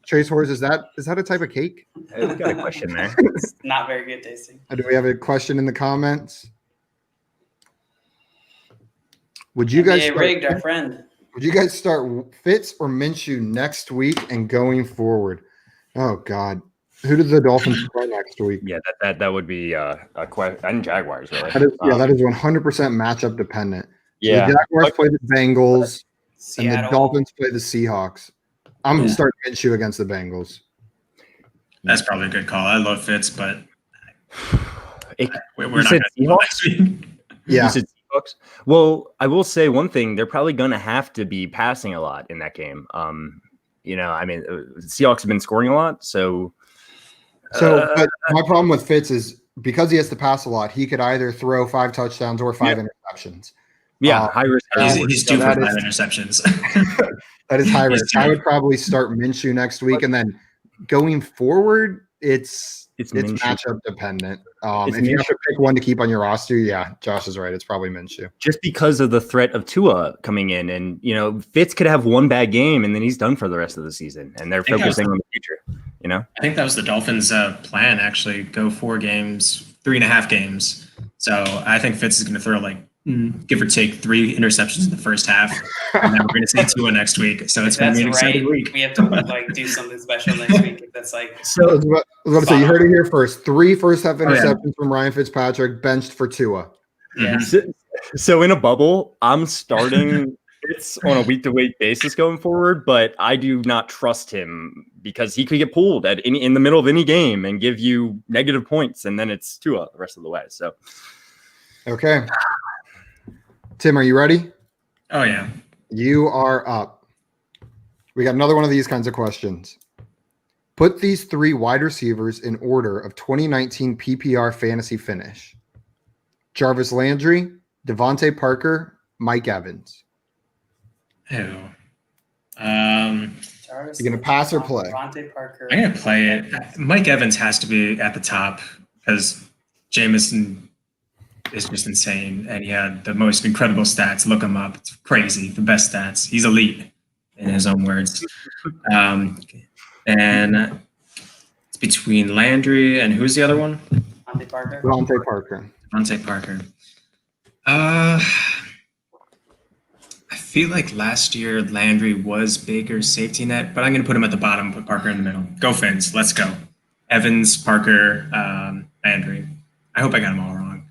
[SPEAKER 1] Trace horse, is that a type of cake?
[SPEAKER 2] Hey, we got a question there.
[SPEAKER 4] It's not very good tasting.
[SPEAKER 1] Do we have a question in the comments? Would you guys
[SPEAKER 4] rigged our friend?
[SPEAKER 1] Would you guys start Fitz or Minshew next week and going forward? Oh God, who did the Dolphins play next week?
[SPEAKER 2] Yeah, that would be a question. And Jaguars, really.
[SPEAKER 1] That is 100% matchup dependent. So
[SPEAKER 2] Yeah.
[SPEAKER 1] the Jaguars play the Bengals, and the
[SPEAKER 4] Seattle.
[SPEAKER 1] Dolphins play the Seahawks. I'm starting Minshew against the Bengals.
[SPEAKER 3] That's probably a good call. I love Fitz, but we're
[SPEAKER 2] You
[SPEAKER 3] not
[SPEAKER 2] said
[SPEAKER 3] going to
[SPEAKER 2] Seahawks?
[SPEAKER 3] next week.
[SPEAKER 1] Yeah,
[SPEAKER 2] You said Seahawks? Well, I will say one thing: they're probably going to have to be passing a lot in that game. Seahawks have been scoring a lot, so.
[SPEAKER 1] but my problem with Fitz is because he has to pass a lot, he could either throw 5 touchdowns or 5 interceptions.
[SPEAKER 2] Yeah, high risk.
[SPEAKER 3] He's due for
[SPEAKER 1] that
[SPEAKER 3] 5
[SPEAKER 1] is-
[SPEAKER 3] interceptions.
[SPEAKER 1] That is high risk. I would probably start Minshew next week, and then going forward, it's
[SPEAKER 2] Minshew.
[SPEAKER 1] matchup dependent.
[SPEAKER 2] It's
[SPEAKER 1] If you have
[SPEAKER 2] Minshew.
[SPEAKER 1] to pick one to keep on your roster, yeah, Josh is right. It's probably Minshew.
[SPEAKER 2] Just because of the threat of Tua coming in, and Fitz could have one bad game, and then he's done for the rest of the season, and they're
[SPEAKER 3] think
[SPEAKER 2] focusing on the future.
[SPEAKER 3] I think that was the Dolphins' plan, actually. Go 4 games, 3.5 games, So I think Fitz is going to throw like give or take 3 interceptions in the first half, and then we're going to see Tua next week. So it's going to be an exciting week.
[SPEAKER 4] We have to like do something special next week. If that's like
[SPEAKER 1] I was about to say, you heard it here first. 3 first half
[SPEAKER 3] yeah.
[SPEAKER 1] interceptions from Ryan Fitzpatrick, benched for Tua.
[SPEAKER 4] yeah.
[SPEAKER 2] So in a bubble, I'm starting Fitz on a week-to-week basis going forward, but I do not trust him because he could get pulled in the middle of any game and give you negative points, and then it's Tua the rest of the way. So
[SPEAKER 1] Okay. Tim, are you ready?
[SPEAKER 3] Oh yeah.
[SPEAKER 1] You are up. We got another one of these kinds of questions. Put these 3 wide receivers in order of 2019 PPR fantasy finish. Jarvis Landry, Devontae Parker, Mike Evans.
[SPEAKER 3] Ew.
[SPEAKER 4] Jarvis,
[SPEAKER 1] You gonna pass or play?
[SPEAKER 4] Devontae Parker.
[SPEAKER 3] I'm going to play it. Mike Evans has to be at the top because Jameson is just insane, and he had the most incredible stats. Look him up; it's crazy. The best stats. He's elite, in his own words. And it's between Landry and who's the other one?
[SPEAKER 4] Devontae Parker.
[SPEAKER 1] Devontae Parker.
[SPEAKER 3] Devontae Parker. I feel like last year Landry was Baker's safety net, but I'm going to put him at the bottom, put Parker in the middle. Go Fins, let's go. Evans, Parker, Landry. I hope I got them all wrong.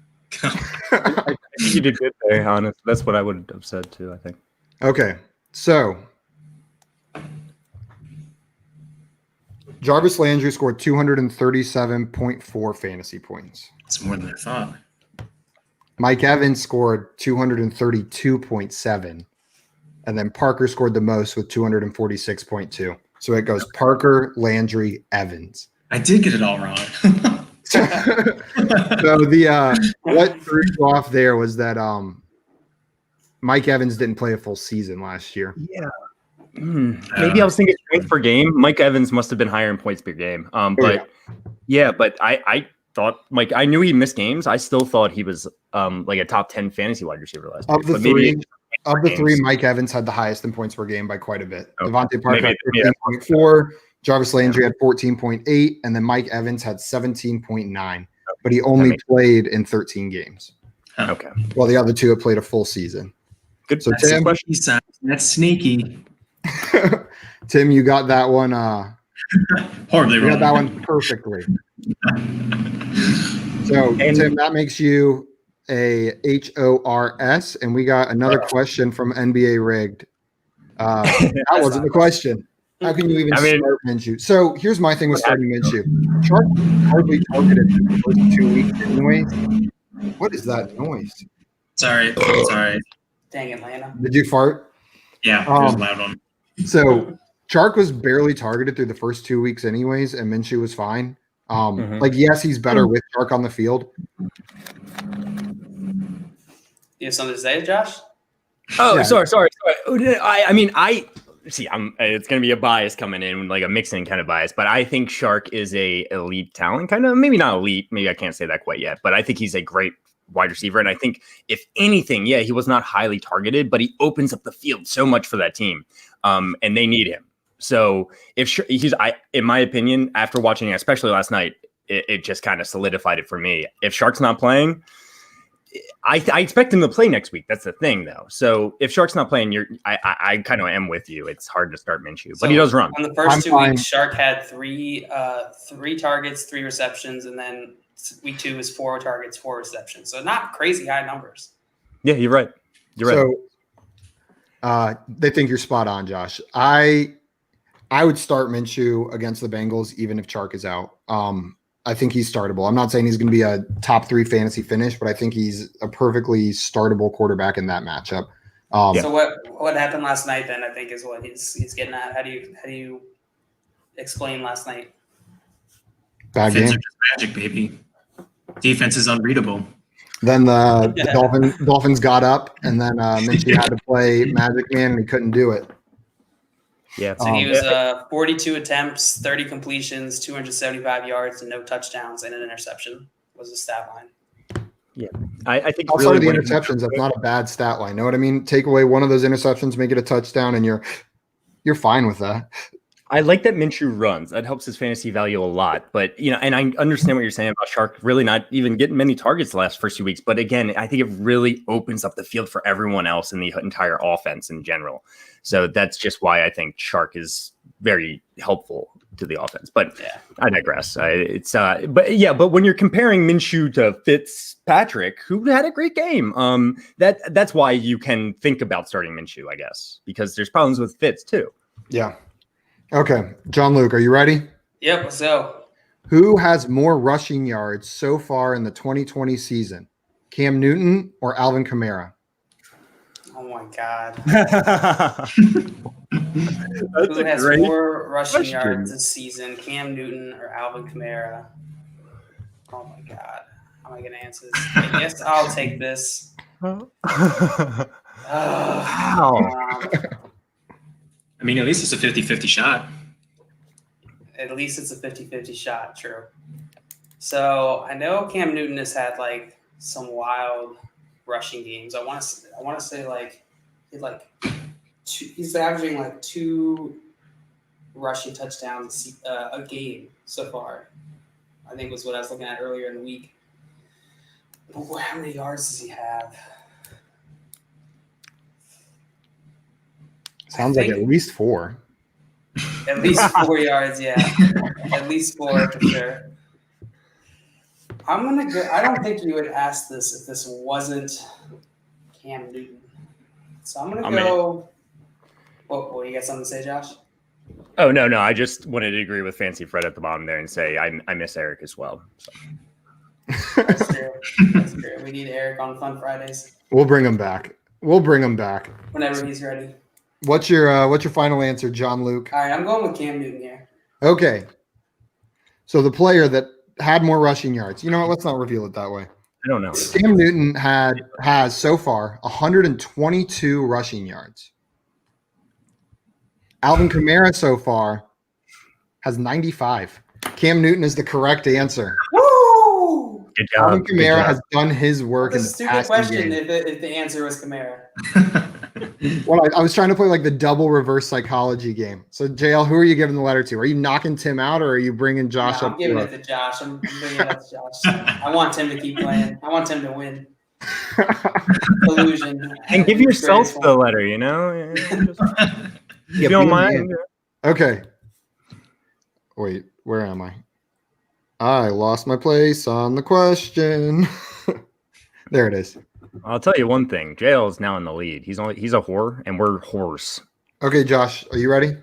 [SPEAKER 2] I think you did good there, honest. That's what I would have said too, I think.
[SPEAKER 1] Okay, so Jarvis Landry scored 237.4 fantasy points.
[SPEAKER 3] It's more than I thought.
[SPEAKER 1] Mike Evans scored 232.7. And then Parker scored the most with 246.2. So it goes Parker, Landry, Evans.
[SPEAKER 3] I did get it all wrong.
[SPEAKER 1] So what threw you off there was that Mike Evans didn't play a full season last year.
[SPEAKER 2] Yeah. Maybe I was thinking points per game. Mike Evans must have been higher in points per game. But I thought I knew he missed games. I still thought he was like a top 10 fantasy wide receiver last year.
[SPEAKER 1] Of the three, Mike Evans had the highest in points per game by quite a bit.
[SPEAKER 2] Okay.
[SPEAKER 1] Devontae Parker had 15.4, Jarvis Landry had 14.8, and then Mike Evans had 17.9. But he only played in 13 games.
[SPEAKER 2] Okay.
[SPEAKER 1] While the other 2 have played a full season.
[SPEAKER 2] Good.
[SPEAKER 1] So
[SPEAKER 3] That's
[SPEAKER 1] Tim,
[SPEAKER 3] That's sneaky.
[SPEAKER 1] Tim, you got that one.
[SPEAKER 3] Horribly
[SPEAKER 1] You got
[SPEAKER 3] wrong.
[SPEAKER 1] that one perfectly. So Tim, that makes you a HORS, and we got another question from NBA Rigged. That wasn't the question. How can you even start Minshew? So here's my thing with starting Minshew. Chark hardly targeted the first 2 weeks anyways. What is that noise?
[SPEAKER 3] Sorry.
[SPEAKER 4] Dang Atlanta.
[SPEAKER 3] Oh.
[SPEAKER 1] Did you fart?
[SPEAKER 3] Yeah, it was a loud one.
[SPEAKER 1] So Chark was barely targeted through the first 2 weeks anyways, and Minshew was fine. Like, yes, he's better with Chark on the field.
[SPEAKER 4] You have something to say, Josh?
[SPEAKER 2] Oh,
[SPEAKER 1] Yeah.
[SPEAKER 2] sorry. It's going to be a bias coming in, like a mixing kind of bias, but I think Shark is a elite talent, kind of, maybe not elite. Maybe I can't say that quite yet, but I think he's a great wide receiver. And I think if anything, he was not highly targeted, but he opens up the field so much for that team. And they need him. So in my opinion, after watching it, especially last night, it just kind of solidified it for me. If Shark's not playing, I expect him to play next week. That's the thing, though. So if Shark's not playing, I kind of am with you. It's hard to start Minshew, but he does run.
[SPEAKER 4] On the first
[SPEAKER 1] I'm
[SPEAKER 4] 2
[SPEAKER 1] fine.
[SPEAKER 4] weeks, Shark had three targets, 3 receptions, and then week 2 is 4 targets, 4 receptions. So not crazy high numbers.
[SPEAKER 2] Yeah, you're right.
[SPEAKER 1] So they think you're spot on, Josh. I would start Minshew against the Bengals even if Chark is out. I think he's startable. I'm not saying he's going to be a top 3 fantasy finish, but I think he's a perfectly startable quarterback in that matchup.
[SPEAKER 4] So what happened last night then, I think, is what he's getting at. How do you explain last night?
[SPEAKER 1] Bad
[SPEAKER 3] Fins
[SPEAKER 1] game.
[SPEAKER 3] are just magic, baby. Defense is unreadable.
[SPEAKER 1] Then the Dolphins got up, and then Minshew had to play Magic Man, and he couldn't do it.
[SPEAKER 2] Yeah.
[SPEAKER 4] So he was 42 attempts, 30 completions, 275 yards, and no touchdowns and an interception was the stat line.
[SPEAKER 2] Yeah, I think
[SPEAKER 1] Outside of the
[SPEAKER 2] really
[SPEAKER 1] interceptions, that's not a bad stat line. Know what I mean? Take away one of those interceptions, make it a touchdown, and you're fine with that.
[SPEAKER 2] I like that Minshew runs. That helps his fantasy value a lot. But, and I understand what you're saying about Shark really not even getting many targets the last first 2 weeks. But again, I think it really opens up the field for everyone else in the entire offense in general. So that's just why I think Shark is very helpful to the offense. But I digress. But when you're comparing Minshew to Fitzpatrick, who had a great game, that's why you can think about starting Minshew, I guess, because there's problems with Fitz too.
[SPEAKER 1] Yeah. Okay. John Luke, are you ready?
[SPEAKER 4] Yep, let's go.
[SPEAKER 1] Who has more rushing yards so far in the 2020 season? Cam Newton or Alvin Kamara?
[SPEAKER 4] Oh my God.
[SPEAKER 2] That's
[SPEAKER 4] Who has
[SPEAKER 2] great
[SPEAKER 4] more rushing
[SPEAKER 2] question.
[SPEAKER 4] yards this season, Cam Newton or Alvin Kamara? Oh my God. How am I going to answer this? I guess I'll take this.
[SPEAKER 2] Wow.
[SPEAKER 3] I mean, at least it's a 50-50 shot.
[SPEAKER 4] At least it's a 50-50 shot, true. So I know Cam Newton has had like some wild rushing games. I want to say like he's averaging like 2 rushing touchdowns a game so far. I think was what I was looking at earlier in the week. But how many yards does he have?
[SPEAKER 1] Sounds like at least 4.
[SPEAKER 4] At least 4 yards, yeah. At least 4 for sure. I'm gonna go. I don't think you would ask this if this wasn't Cam Newton. So I'm gonna go. What you got something to say, Josh?
[SPEAKER 2] Oh no, I just wanted to agree with Fancy Fred at the bottom there and say I miss Eric as well. So.
[SPEAKER 4] That's true. That's true. We need Eric on Fun Fridays.
[SPEAKER 1] We'll bring him back.
[SPEAKER 4] Whenever he's ready.
[SPEAKER 1] What's your final answer, John Luke?
[SPEAKER 4] All right, I'm going with Cam Newton here.
[SPEAKER 1] Okay. So the player that had more rushing yards. You know what? Let's not reveal it that way.
[SPEAKER 2] I don't know.
[SPEAKER 1] Cam Newton has so far 122 rushing yards. Alvin Kamara so far has 95. Cam Newton is the correct answer.
[SPEAKER 4] Woo!
[SPEAKER 2] Good job.
[SPEAKER 1] Alvin Kamara has done his work in
[SPEAKER 4] That's a
[SPEAKER 1] the
[SPEAKER 4] stupid
[SPEAKER 1] passing
[SPEAKER 4] question
[SPEAKER 1] game.
[SPEAKER 4] if the answer was Kamara.
[SPEAKER 1] Well, I was trying to play like the double reverse psychology game. So, JL, who are you giving the letter to? Are you knocking Tim out, or are you bringing Josh up?
[SPEAKER 4] I'm giving it to Josh. I'm bringing it up to Josh. I want Tim to keep playing. I want Tim to win. Illusion.
[SPEAKER 2] And give yourself the letter, If you don't mind.
[SPEAKER 1] Okay. Wait, where am I? I lost my place on the question. There it is.
[SPEAKER 2] I'll tell you one thing. JL is now in the lead. He's a whore, and we're whores.
[SPEAKER 1] Okay, Josh, are you ready?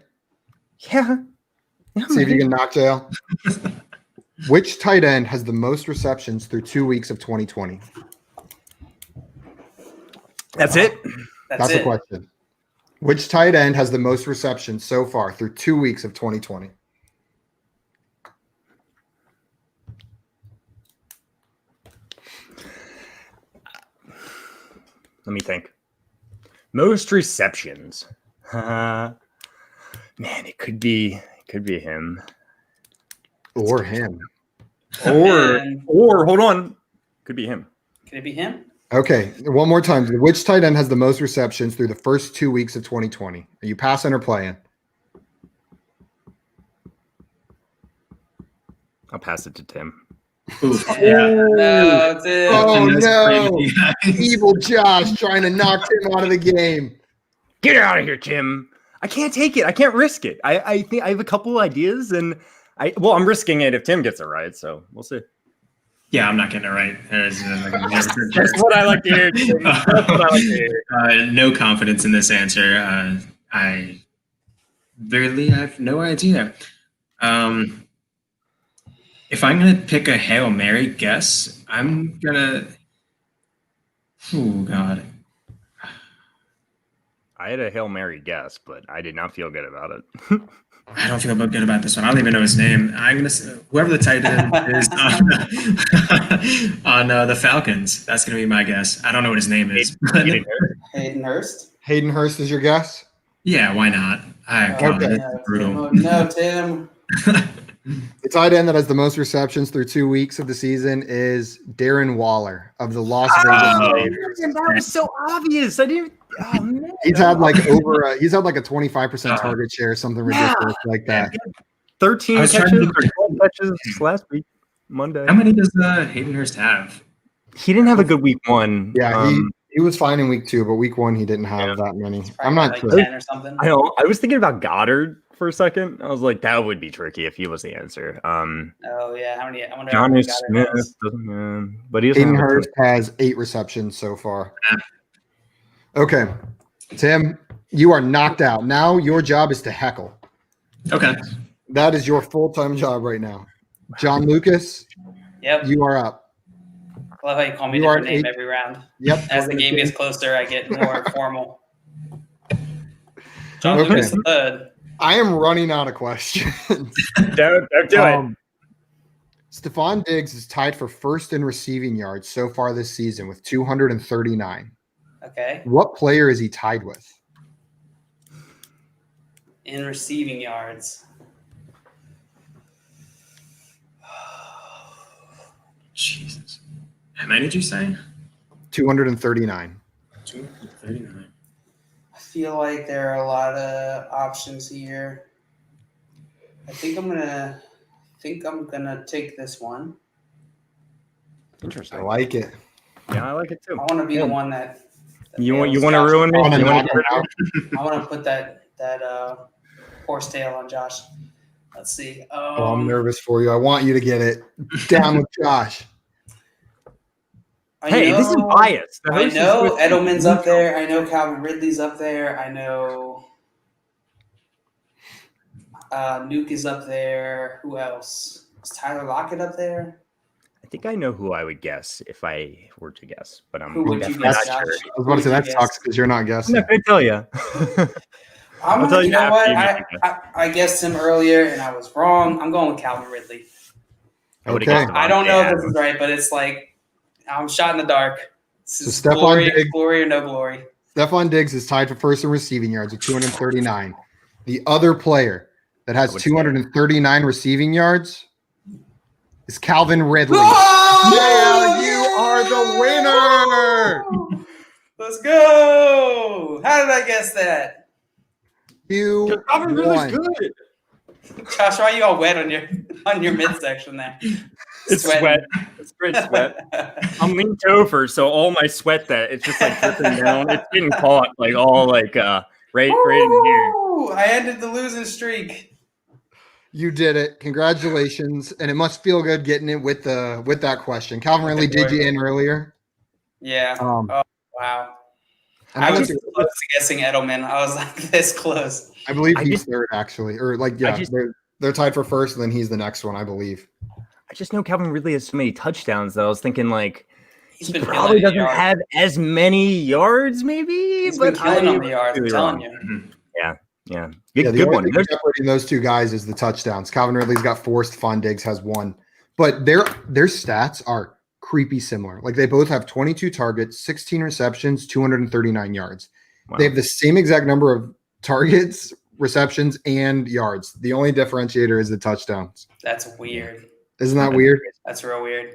[SPEAKER 2] Yeah.
[SPEAKER 1] See if you can knock JL. Which tight end has the most receptions through 2 weeks of 2020?
[SPEAKER 2] That's it.
[SPEAKER 1] That's
[SPEAKER 4] it.
[SPEAKER 1] the question. Which tight end has the most receptions so far through 2 weeks of 2020?
[SPEAKER 2] Let me think. Most receptions. Man, it could be him.
[SPEAKER 1] Or him.
[SPEAKER 2] Or hold on. Could be him.
[SPEAKER 4] Can it be him?
[SPEAKER 1] Okay, one more time. Which tight end has the most receptions through the first 2 weeks of 2020? Are you passing or playing?
[SPEAKER 2] I'll pass it to Tim.
[SPEAKER 3] Oof.
[SPEAKER 4] No, it's it.
[SPEAKER 1] Oh,
[SPEAKER 3] That's
[SPEAKER 1] no.
[SPEAKER 3] crazy, guys.
[SPEAKER 1] Evil Josh trying to knock Tim out of the game.
[SPEAKER 2] Get out of here, Tim. I can't take it. I can't risk it. I think I have a couple ideas, and I'm risking it if Tim gets it right. So we'll see.
[SPEAKER 3] Yeah, I'm not getting it right.
[SPEAKER 2] That's what I like to hear. Tim. That's what I like to hear.
[SPEAKER 3] No confidence in this answer. I have no idea. If I'm going to pick a Hail Mary guess, I'm going to... Oh, God.
[SPEAKER 2] I had a Hail Mary guess, but I did not feel good about it.
[SPEAKER 3] I don't feel good about this one. I don't even know his name. I'm going to say whoever the tight end is on the Falcons. That's going to be my guess. I don't know what his name is.
[SPEAKER 4] Hayden Hurst.
[SPEAKER 1] Hayden Hurst is your guess?
[SPEAKER 3] Yeah, why not?
[SPEAKER 1] Okay.
[SPEAKER 3] Brutal.
[SPEAKER 4] No, Tim.
[SPEAKER 1] The tight end that has the most receptions through 2 weeks of the season is Darren Waller of the Las Vegas Raiders.
[SPEAKER 2] That was so obvious. I didn't. Oh man,
[SPEAKER 1] He's had like he's had like a 25% target share, something ridiculous like that.
[SPEAKER 2] 13
[SPEAKER 3] I was trying
[SPEAKER 2] catches
[SPEAKER 3] to
[SPEAKER 2] or 12 catches last week, Monday.
[SPEAKER 3] How many does Hayden Hurst have?
[SPEAKER 2] He didn't have a good week 1.
[SPEAKER 1] Yeah, he was fine in week 2, but week 1 he didn't have that many. I'm not
[SPEAKER 4] like
[SPEAKER 1] sure.
[SPEAKER 4] 10 or something.
[SPEAKER 2] I know. I was thinking about Goddard for a second. I was like, that would be tricky if he was the answer.
[SPEAKER 4] Oh yeah, how many? I wonder how
[SPEAKER 2] Johnny
[SPEAKER 4] many got
[SPEAKER 2] Smith
[SPEAKER 4] it.
[SPEAKER 2] doesn't, but he doesn't
[SPEAKER 1] Hayden
[SPEAKER 2] have a ton.
[SPEAKER 1] Hurst has 8 receptions so far. Okay, Tim, you are knocked out. Now your job is to heckle.
[SPEAKER 3] Okay.
[SPEAKER 1] That is your full-time job right now. John Lucas,
[SPEAKER 4] Yep.
[SPEAKER 1] you are up.
[SPEAKER 4] I love how you call me a
[SPEAKER 1] You are
[SPEAKER 4] different name
[SPEAKER 1] eight-
[SPEAKER 4] every round.
[SPEAKER 1] Yep.
[SPEAKER 4] As the game gets closer, I get more formal. John
[SPEAKER 1] Okay.
[SPEAKER 4] Lucas the third.
[SPEAKER 1] I am running out of questions.
[SPEAKER 2] Don't do it.
[SPEAKER 1] Stephon Diggs is tied for first in receiving yards so far this season with 239.
[SPEAKER 4] Okay.
[SPEAKER 1] What player is he tied with?
[SPEAKER 4] In receiving yards.
[SPEAKER 3] Jesus. How many did you say?
[SPEAKER 1] 239.
[SPEAKER 3] 239.
[SPEAKER 4] I feel like there are a lot of options here. I think I'm gonna take this one.
[SPEAKER 2] Interesting.
[SPEAKER 1] I like it.
[SPEAKER 2] Yeah, I like it too.
[SPEAKER 4] I want to be the one that
[SPEAKER 2] You want
[SPEAKER 4] fails
[SPEAKER 2] to
[SPEAKER 4] Josh.
[SPEAKER 2] ruin me?
[SPEAKER 1] I wanna
[SPEAKER 2] You wanna
[SPEAKER 1] knock
[SPEAKER 2] get rid
[SPEAKER 1] him
[SPEAKER 2] of me?
[SPEAKER 1] out.
[SPEAKER 4] I want to put that horsetail on Josh. Let's see.
[SPEAKER 1] Oh, I'm nervous for you. I want you to get it. Down with Josh.
[SPEAKER 2] Hey, this is biased. The
[SPEAKER 4] I
[SPEAKER 2] host is
[SPEAKER 4] know
[SPEAKER 2] with-
[SPEAKER 4] Edelman's up there. I know Calvin Ridley's up there. I know Nuke is up there. Who else? Is Tyler Lockett up there?
[SPEAKER 2] I think I know who I would guess if I were to guess, but I'm
[SPEAKER 4] Who would you
[SPEAKER 2] definitely
[SPEAKER 4] guess,
[SPEAKER 2] not
[SPEAKER 4] Josh?
[SPEAKER 2] sure.
[SPEAKER 1] I was about to say
[SPEAKER 4] Who would
[SPEAKER 1] that
[SPEAKER 4] you
[SPEAKER 1] sucks because you're not
[SPEAKER 2] I'm
[SPEAKER 1] guessing.
[SPEAKER 2] not going to tell you.
[SPEAKER 4] I'm
[SPEAKER 2] I'll tell
[SPEAKER 4] you
[SPEAKER 2] you
[SPEAKER 4] know
[SPEAKER 2] after
[SPEAKER 4] what?
[SPEAKER 2] you make it.
[SPEAKER 4] I guessed him earlier and I was wrong. I'm going with Calvin Ridley.
[SPEAKER 2] I would've
[SPEAKER 1] Okay.
[SPEAKER 2] guessed
[SPEAKER 4] I don't know if
[SPEAKER 2] Devontae
[SPEAKER 4] this is right, but it's like I'm shot in the dark. This
[SPEAKER 1] So
[SPEAKER 4] is
[SPEAKER 1] Stephon
[SPEAKER 4] glory,
[SPEAKER 1] Diggs-
[SPEAKER 4] glory or no glory.
[SPEAKER 1] Stephon Diggs is tied for first in receiving yards with 239. The other player that has
[SPEAKER 2] I would say-
[SPEAKER 1] 239 receiving yards is Calvin Ridley.
[SPEAKER 4] Oh!
[SPEAKER 1] Yeah, you are the winner.
[SPEAKER 4] Let's go! How did I guess that?
[SPEAKER 1] You won.
[SPEAKER 2] good.
[SPEAKER 4] Josh, why are you all wet on your midsection there?
[SPEAKER 2] It's sweat. It's great sweat. I'm leaned over, so all my sweat that it's just like dripping down. It's getting caught like all like right in here.
[SPEAKER 4] Woo! I ended the losing streak.
[SPEAKER 1] You did it. Congratulations. And it must feel good getting it with that question. Calvin Ridley did you in earlier.
[SPEAKER 4] Yeah.
[SPEAKER 1] Um,
[SPEAKER 4] Wow.
[SPEAKER 1] and
[SPEAKER 4] I
[SPEAKER 1] I,
[SPEAKER 4] was close to guessing Edelman. I was like this close.
[SPEAKER 1] I believe
[SPEAKER 2] I
[SPEAKER 1] he's
[SPEAKER 2] just-
[SPEAKER 1] third actually. Or like, yeah,
[SPEAKER 2] just-
[SPEAKER 1] they're tied for first, and then he's the next one, I believe.
[SPEAKER 2] I just know Calvin Ridley has so many touchdowns that I was thinking like
[SPEAKER 4] He's
[SPEAKER 2] he
[SPEAKER 4] been
[SPEAKER 2] probably
[SPEAKER 4] killing
[SPEAKER 2] doesn't
[SPEAKER 4] the yards.
[SPEAKER 2] have as many yards, maybe.
[SPEAKER 4] He's been
[SPEAKER 2] but
[SPEAKER 4] killing
[SPEAKER 2] I
[SPEAKER 4] on the yards. I'm
[SPEAKER 2] really
[SPEAKER 4] telling
[SPEAKER 2] wrong.
[SPEAKER 4] you.
[SPEAKER 2] Yeah,
[SPEAKER 1] Yeah,
[SPEAKER 2] good,
[SPEAKER 1] the
[SPEAKER 2] good
[SPEAKER 1] only
[SPEAKER 2] one.
[SPEAKER 1] thing
[SPEAKER 2] There's-
[SPEAKER 1] separating those two guys is the touchdowns. Calvin Ridley's got 4, Stephon Diggs has 1. But their stats are creepy similar. Like they both have 22 targets, 16 receptions, 239 yards.
[SPEAKER 2] Wow.
[SPEAKER 1] They have the same exact number of targets, receptions, and yards. The only differentiator is the touchdowns.
[SPEAKER 4] That's weird.
[SPEAKER 1] Isn't that weird?
[SPEAKER 4] That's real weird.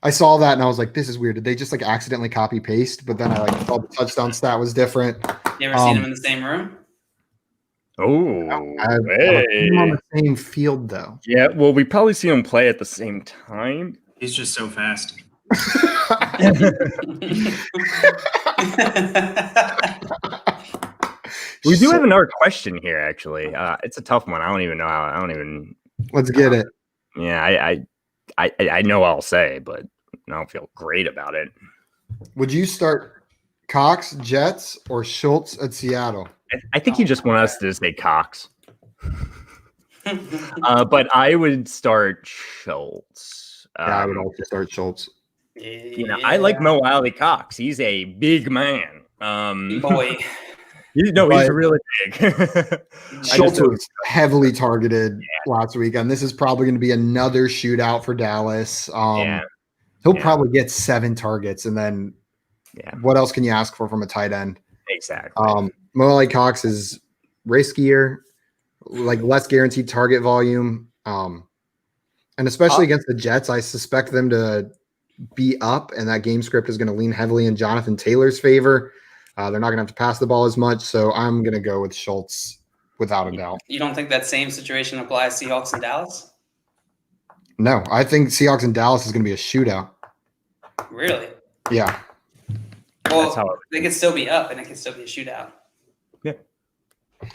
[SPEAKER 1] I saw that and I was like, this is weird. Did they just like accidentally copy paste? But then I like thought the touchdown stat was different.
[SPEAKER 4] You ever seen them in the same room?
[SPEAKER 2] Oh,
[SPEAKER 1] I've
[SPEAKER 2] hey.
[SPEAKER 1] seen them on the same field though.
[SPEAKER 2] Yeah, well, we probably see them play at the same time.
[SPEAKER 3] He's just so fast.
[SPEAKER 2] We do have another question here, actually. It's a tough one. I don't even know how. I don't even.
[SPEAKER 1] Let's get it.
[SPEAKER 2] Yeah, I know what I'll say, but I don't feel great about it.
[SPEAKER 1] Would you start Cox, Jets, or Schultz at Seattle?
[SPEAKER 2] I think you just want us to say Cox, but I would start Schultz.
[SPEAKER 1] Yeah, I would also start Schultz.
[SPEAKER 2] I like Mo Alley Cox. He's a big man.
[SPEAKER 4] boy.
[SPEAKER 2] He's
[SPEAKER 1] But-
[SPEAKER 2] really big.
[SPEAKER 1] Schultz was heavily targeted last weekend. This is probably going to be another shootout for Dallas.
[SPEAKER 2] Yeah.
[SPEAKER 1] He'll
[SPEAKER 2] Yeah.
[SPEAKER 1] probably get 7 targets, and then
[SPEAKER 2] Yeah,
[SPEAKER 1] what else can you ask for from a tight end?
[SPEAKER 2] exactly.
[SPEAKER 1] Mo Alley Cox is riskier, like less guaranteed target volume. And especially against the Jets, I suspect them to be up, and that game script is going to lean heavily in Jonathan Taylor's favor. They're not going to have to pass the ball as much, so I'm going to go with Schultz without a doubt.
[SPEAKER 4] You don't think that same situation applies to Seahawks and Dallas?
[SPEAKER 1] No, I think Seahawks and Dallas is going to be a shootout.
[SPEAKER 4] Really?
[SPEAKER 1] Yeah.
[SPEAKER 2] That's how
[SPEAKER 4] Well, they could still be up, and it could still be a shootout.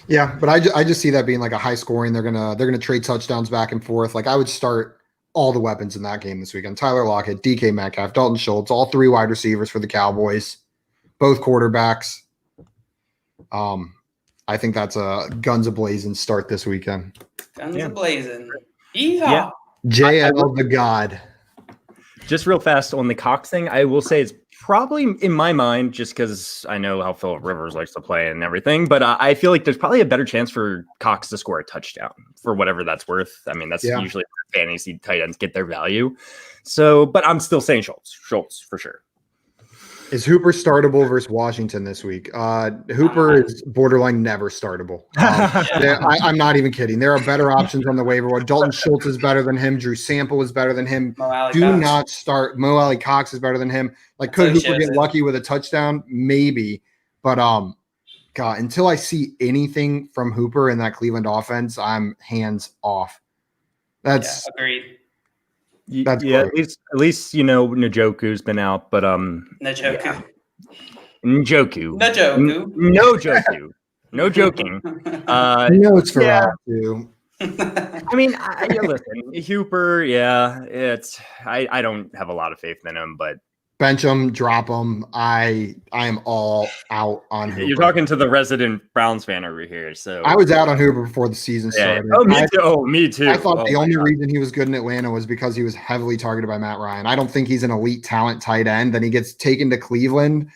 [SPEAKER 1] Yeah, but I just see that being like a high scoring. They're gonna trade touchdowns back and forth. Like I would start all the weapons in that game this weekend. Tyler Lockett, DK Metcalf, Dalton Schultz, all three wide receivers for the Cowboys, both quarterbacks. I think that's a guns a-blazing start this weekend.
[SPEAKER 4] Guns
[SPEAKER 2] Yeah.
[SPEAKER 4] a-blazing.
[SPEAKER 2] Yeah.
[SPEAKER 1] JL the God.
[SPEAKER 2] Just real fast on the Cox thing, I will say it's probably in my mind, just because I know how Phillip Rivers likes to play and everything, but I feel like there's probably a better chance for Cox to score a touchdown for whatever that's worth. I mean, that's usually where fantasy tight ends get their value. So, but I'm still saying Schultz for sure.
[SPEAKER 1] Is Hooper startable versus Washington this week? Hooper is borderline never startable. I'm not even kidding. There are better options on the waiver wire. Dalton Schultz is better than him. Drew Sample is better than him. Do not start. Mo Alley Cox is better than him. Like, could Hooper get lucky with a touchdown? Maybe. But God, until I see anything from Hooper in that Cleveland offense, I'm hands off. That's
[SPEAKER 4] agreed.
[SPEAKER 1] That's
[SPEAKER 2] at least Njoku's been out, but
[SPEAKER 4] Njoku.
[SPEAKER 2] Njoku. No joking.
[SPEAKER 1] it's for that too.
[SPEAKER 2] I mean, listen, Hooper. Yeah, I don't have a lot of faith in him, but
[SPEAKER 1] bench him, drop him. I am all out on Hooper.
[SPEAKER 2] You're talking to the resident Browns fan over here. So
[SPEAKER 1] I was out on Hooper before the season started.
[SPEAKER 2] Me too.
[SPEAKER 1] I thought the only reason he was good in Atlanta was because he was heavily targeted by Matt Ryan. I don't think he's an elite talent tight end. Then he gets taken to Cleveland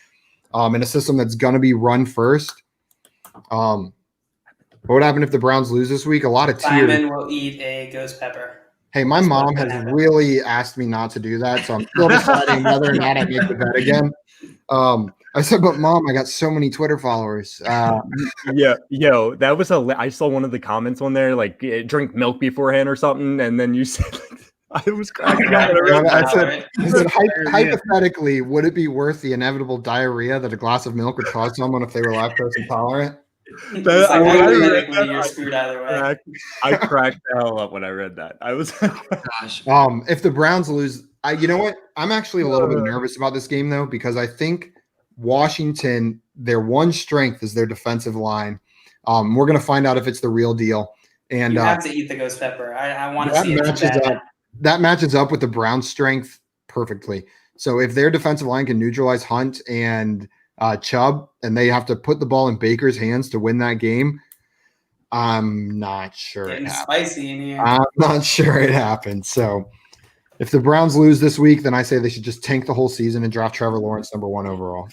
[SPEAKER 1] in a system that's going to be run first. What would happen if the Browns lose this week? A lot of tears.
[SPEAKER 4] Simon will eat a ghost pepper.
[SPEAKER 1] Hey, my mom has really asked me not to do that, so I'm still deciding whether or not I make the bet again. I said, but Mom, I got so many Twitter followers.
[SPEAKER 2] That was I saw one of the comments on there, like drink milk beforehand or something, and then you said, I was cracking up.
[SPEAKER 1] I said, hypothetically, would it be worth the inevitable diarrhea that a glass of milk would cause someone if they were lactose intolerant?
[SPEAKER 4] You're screwed either way.
[SPEAKER 2] I cracked the hell up when I read that. I was
[SPEAKER 4] gosh.
[SPEAKER 1] If the Browns lose, you know what? I'm actually a little bit nervous about this game though, because I think Washington, their one strength is their defensive line. We're gonna find out if it's the real deal. And
[SPEAKER 4] you have to eat the ghost pepper. I want to see
[SPEAKER 1] it. That matches up with the Browns' strength perfectly. So if their defensive line can neutralize Hunt and Chubb, and they have to put the ball in Baker's hands to win that game, I'm not sure it happens.
[SPEAKER 4] Spicy in here.
[SPEAKER 1] I'm not sure it happens. So if the Browns lose this week, then I say they should just tank the whole season and draft Trevor Lawrence #1 overall.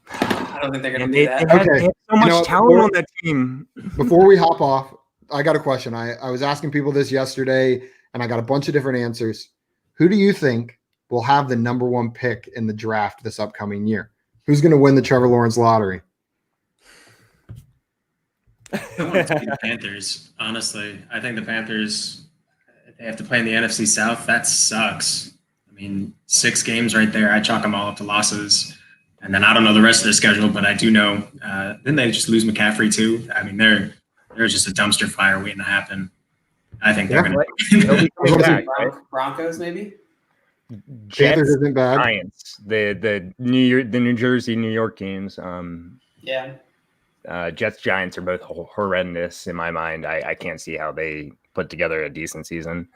[SPEAKER 4] I don't think they're going to do that.
[SPEAKER 2] They have so much talent on that team.
[SPEAKER 1] Before we hop off, I got a question. I was asking people this yesterday, and I got a bunch of different answers. Who do you think will have the #1 pick in the draft this upcoming year? Who's going to win the Trevor Lawrence lottery?
[SPEAKER 3] I want it to be the Panthers, honestly. I think the Panthers, they have to play in the NFC South. That sucks. I mean, 6 games right there. I chalk them all up to losses. And then I don't know the rest of their schedule, but I do know. Then they just lose McCaffrey too. I mean, they're just a dumpster fire waiting to happen. I think they're going
[SPEAKER 4] to Broncos, maybe.
[SPEAKER 1] Panthers isn't bad.
[SPEAKER 2] Giants, the New Jersey, New York teams. Jets, Giants are both horrendous in my mind. I can't see how they put together a decent season.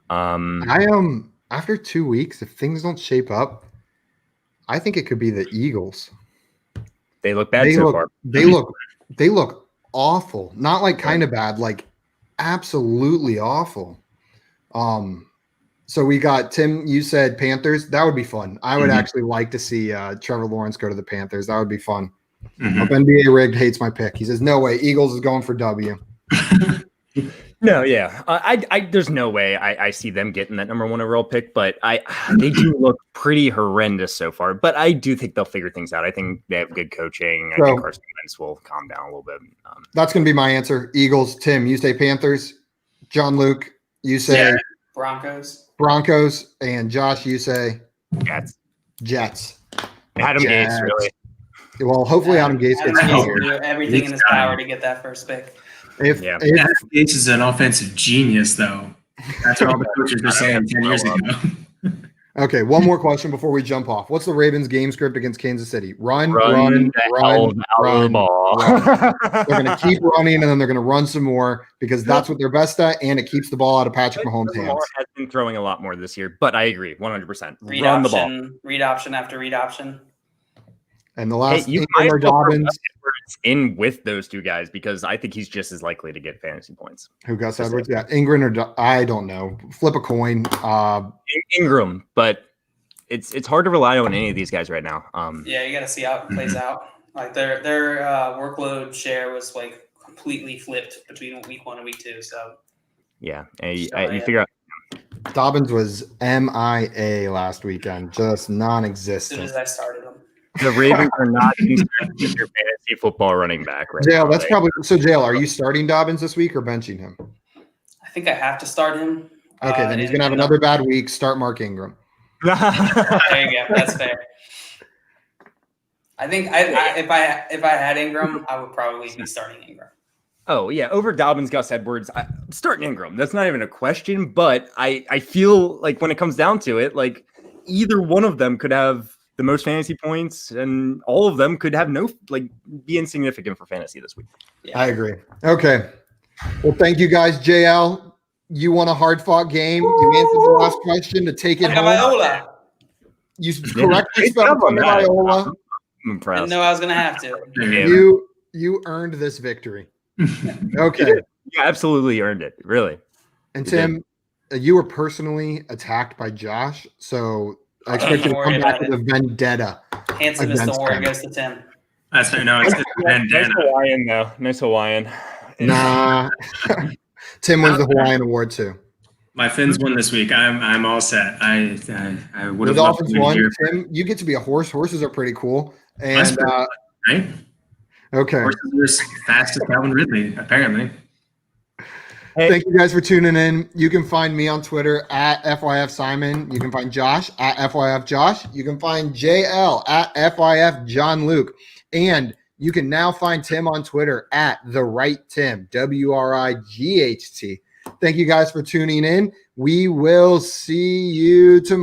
[SPEAKER 1] I am after 2 weeks, if things don't shape up, I think it could be the Eagles.
[SPEAKER 2] They look bad so far.
[SPEAKER 1] They look awful. Not like kind of bad, like absolutely awful. So we got Tim, you said Panthers. That would be fun. I would actually like to see Trevor Lawrence go to the Panthers. That would be fun. NBA Rigged hates my pick. He says, no way, Eagles is going for W.
[SPEAKER 2] No, yeah. There's no way I see them getting that number 1 overall pick, but they do look pretty horrendous so far. But I do think they'll figure things out. I think they have good coaching. I
[SPEAKER 1] So-
[SPEAKER 2] think Carson Wentz will calm down a little bit.
[SPEAKER 1] That's going to be my answer. Eagles. Tim, you say Panthers. John Luke, you say
[SPEAKER 3] Yeah.
[SPEAKER 4] Broncos.
[SPEAKER 1] Broncos. And Josh, you say
[SPEAKER 2] Jets.
[SPEAKER 1] Jets.
[SPEAKER 2] Adam
[SPEAKER 1] Jets.
[SPEAKER 2] Gase, really.
[SPEAKER 1] Well, hopefully Adam Gase
[SPEAKER 4] Adam
[SPEAKER 1] gets
[SPEAKER 4] Gase
[SPEAKER 1] here.
[SPEAKER 4] will do everything in his power to get that first pick.
[SPEAKER 1] If,
[SPEAKER 2] Yeah.
[SPEAKER 1] if
[SPEAKER 3] Adam Gase is an offensive genius, though. That's what all the coaches were saying 10 years ago.
[SPEAKER 1] Okay, one more question before we jump off. What's the Ravens game script against Kansas City? Run,
[SPEAKER 2] Run the hell out of the ball.
[SPEAKER 1] They're going to keep running, and then they're going to run some more because that's what they're best at, and it keeps the ball out of Patrick Mahomes' hands.
[SPEAKER 2] Lamar has been throwing a lot more this year, but I agree 100%.
[SPEAKER 4] Read
[SPEAKER 2] Run the ball.
[SPEAKER 4] option, read option after read option.
[SPEAKER 1] And the last
[SPEAKER 2] Hey, you
[SPEAKER 1] Ingram or
[SPEAKER 2] might as well throw
[SPEAKER 1] Dobbins,
[SPEAKER 2] Gus Edwards in with those two guys because I think he's just as likely to get fantasy points.
[SPEAKER 1] who Gus Edwards? Yeah, Ingram or I don't know. Flip a coin.
[SPEAKER 2] Ingram, but it's hard to rely on any of these guys right now.
[SPEAKER 4] Yeah, you got to see how it plays out. Like their workload share was like completely flipped between week 1 and week 2. So
[SPEAKER 2] Yeah, and you
[SPEAKER 4] yeah.
[SPEAKER 2] figure out
[SPEAKER 1] Dobbins was MIA last weekend, just
[SPEAKER 4] as soon
[SPEAKER 1] non-existent.
[SPEAKER 4] as I started them,
[SPEAKER 2] the Ravens are not concerned with your fantasy football running back right
[SPEAKER 1] Jail,
[SPEAKER 2] now.
[SPEAKER 1] that's probably so. Jail, are you starting Dobbins this week or benching him?
[SPEAKER 4] I think I have to start him.
[SPEAKER 1] Okay, then he's gonna have another bad week. Start Mark Ingram.
[SPEAKER 4] There you go. That's fair. I think if I had Ingram, I would probably be starting Ingram.
[SPEAKER 2] Oh yeah, over Dobbins, Gus Edwards, starting Ingram. That's not even a question. But I feel like when it comes down to it, like either one of them could have the most fantasy points, and all of them could have be insignificant for fantasy this week.
[SPEAKER 1] I agree. Okay. Well, thank you guys, JL. You won a hard-fought game. You answered the last question to take it home.
[SPEAKER 4] Viola.
[SPEAKER 1] You correctly
[SPEAKER 2] Great
[SPEAKER 1] spelled
[SPEAKER 2] job on that.
[SPEAKER 1] Viola.
[SPEAKER 2] I'm
[SPEAKER 4] Didn't
[SPEAKER 2] impressed.
[SPEAKER 4] know I was gonna have to.
[SPEAKER 2] Yeah.
[SPEAKER 1] You earned this victory. Okay.
[SPEAKER 2] You absolutely earned it. Really.
[SPEAKER 1] And
[SPEAKER 2] You
[SPEAKER 1] Tim, you were personally attacked by Josh, so I expect you to
[SPEAKER 4] Don't
[SPEAKER 1] come
[SPEAKER 4] worry
[SPEAKER 1] back
[SPEAKER 4] about
[SPEAKER 1] with a vendetta.
[SPEAKER 4] Handsomest
[SPEAKER 1] Against
[SPEAKER 4] award
[SPEAKER 1] him.
[SPEAKER 4] goes to Tim.
[SPEAKER 3] That's fair. No, it's
[SPEAKER 2] Nice
[SPEAKER 3] bandana.
[SPEAKER 2] Hawaiian though. Nice Hawaiian.
[SPEAKER 1] Nah. Tim wins the Hawaiian Award too.
[SPEAKER 3] My Finns won this week. I'm all set. I would
[SPEAKER 1] The
[SPEAKER 3] have loved
[SPEAKER 1] Dolphins
[SPEAKER 3] to be
[SPEAKER 1] won.
[SPEAKER 3] here,
[SPEAKER 1] Tim, you get to be a horse. Horses are pretty cool. And
[SPEAKER 3] That's right?
[SPEAKER 1] okay.
[SPEAKER 3] Horses are as fast as Calvin Ridley, apparently.
[SPEAKER 1] Thank you guys for tuning in. You can find me on Twitter at FYF Simon. You can find Josh at FYF Josh. You can find JL at FYF John Luke. And you can now find Tim on Twitter at The Right Tim, WRIGHT. Thank you guys for tuning in. We will see you tomorrow.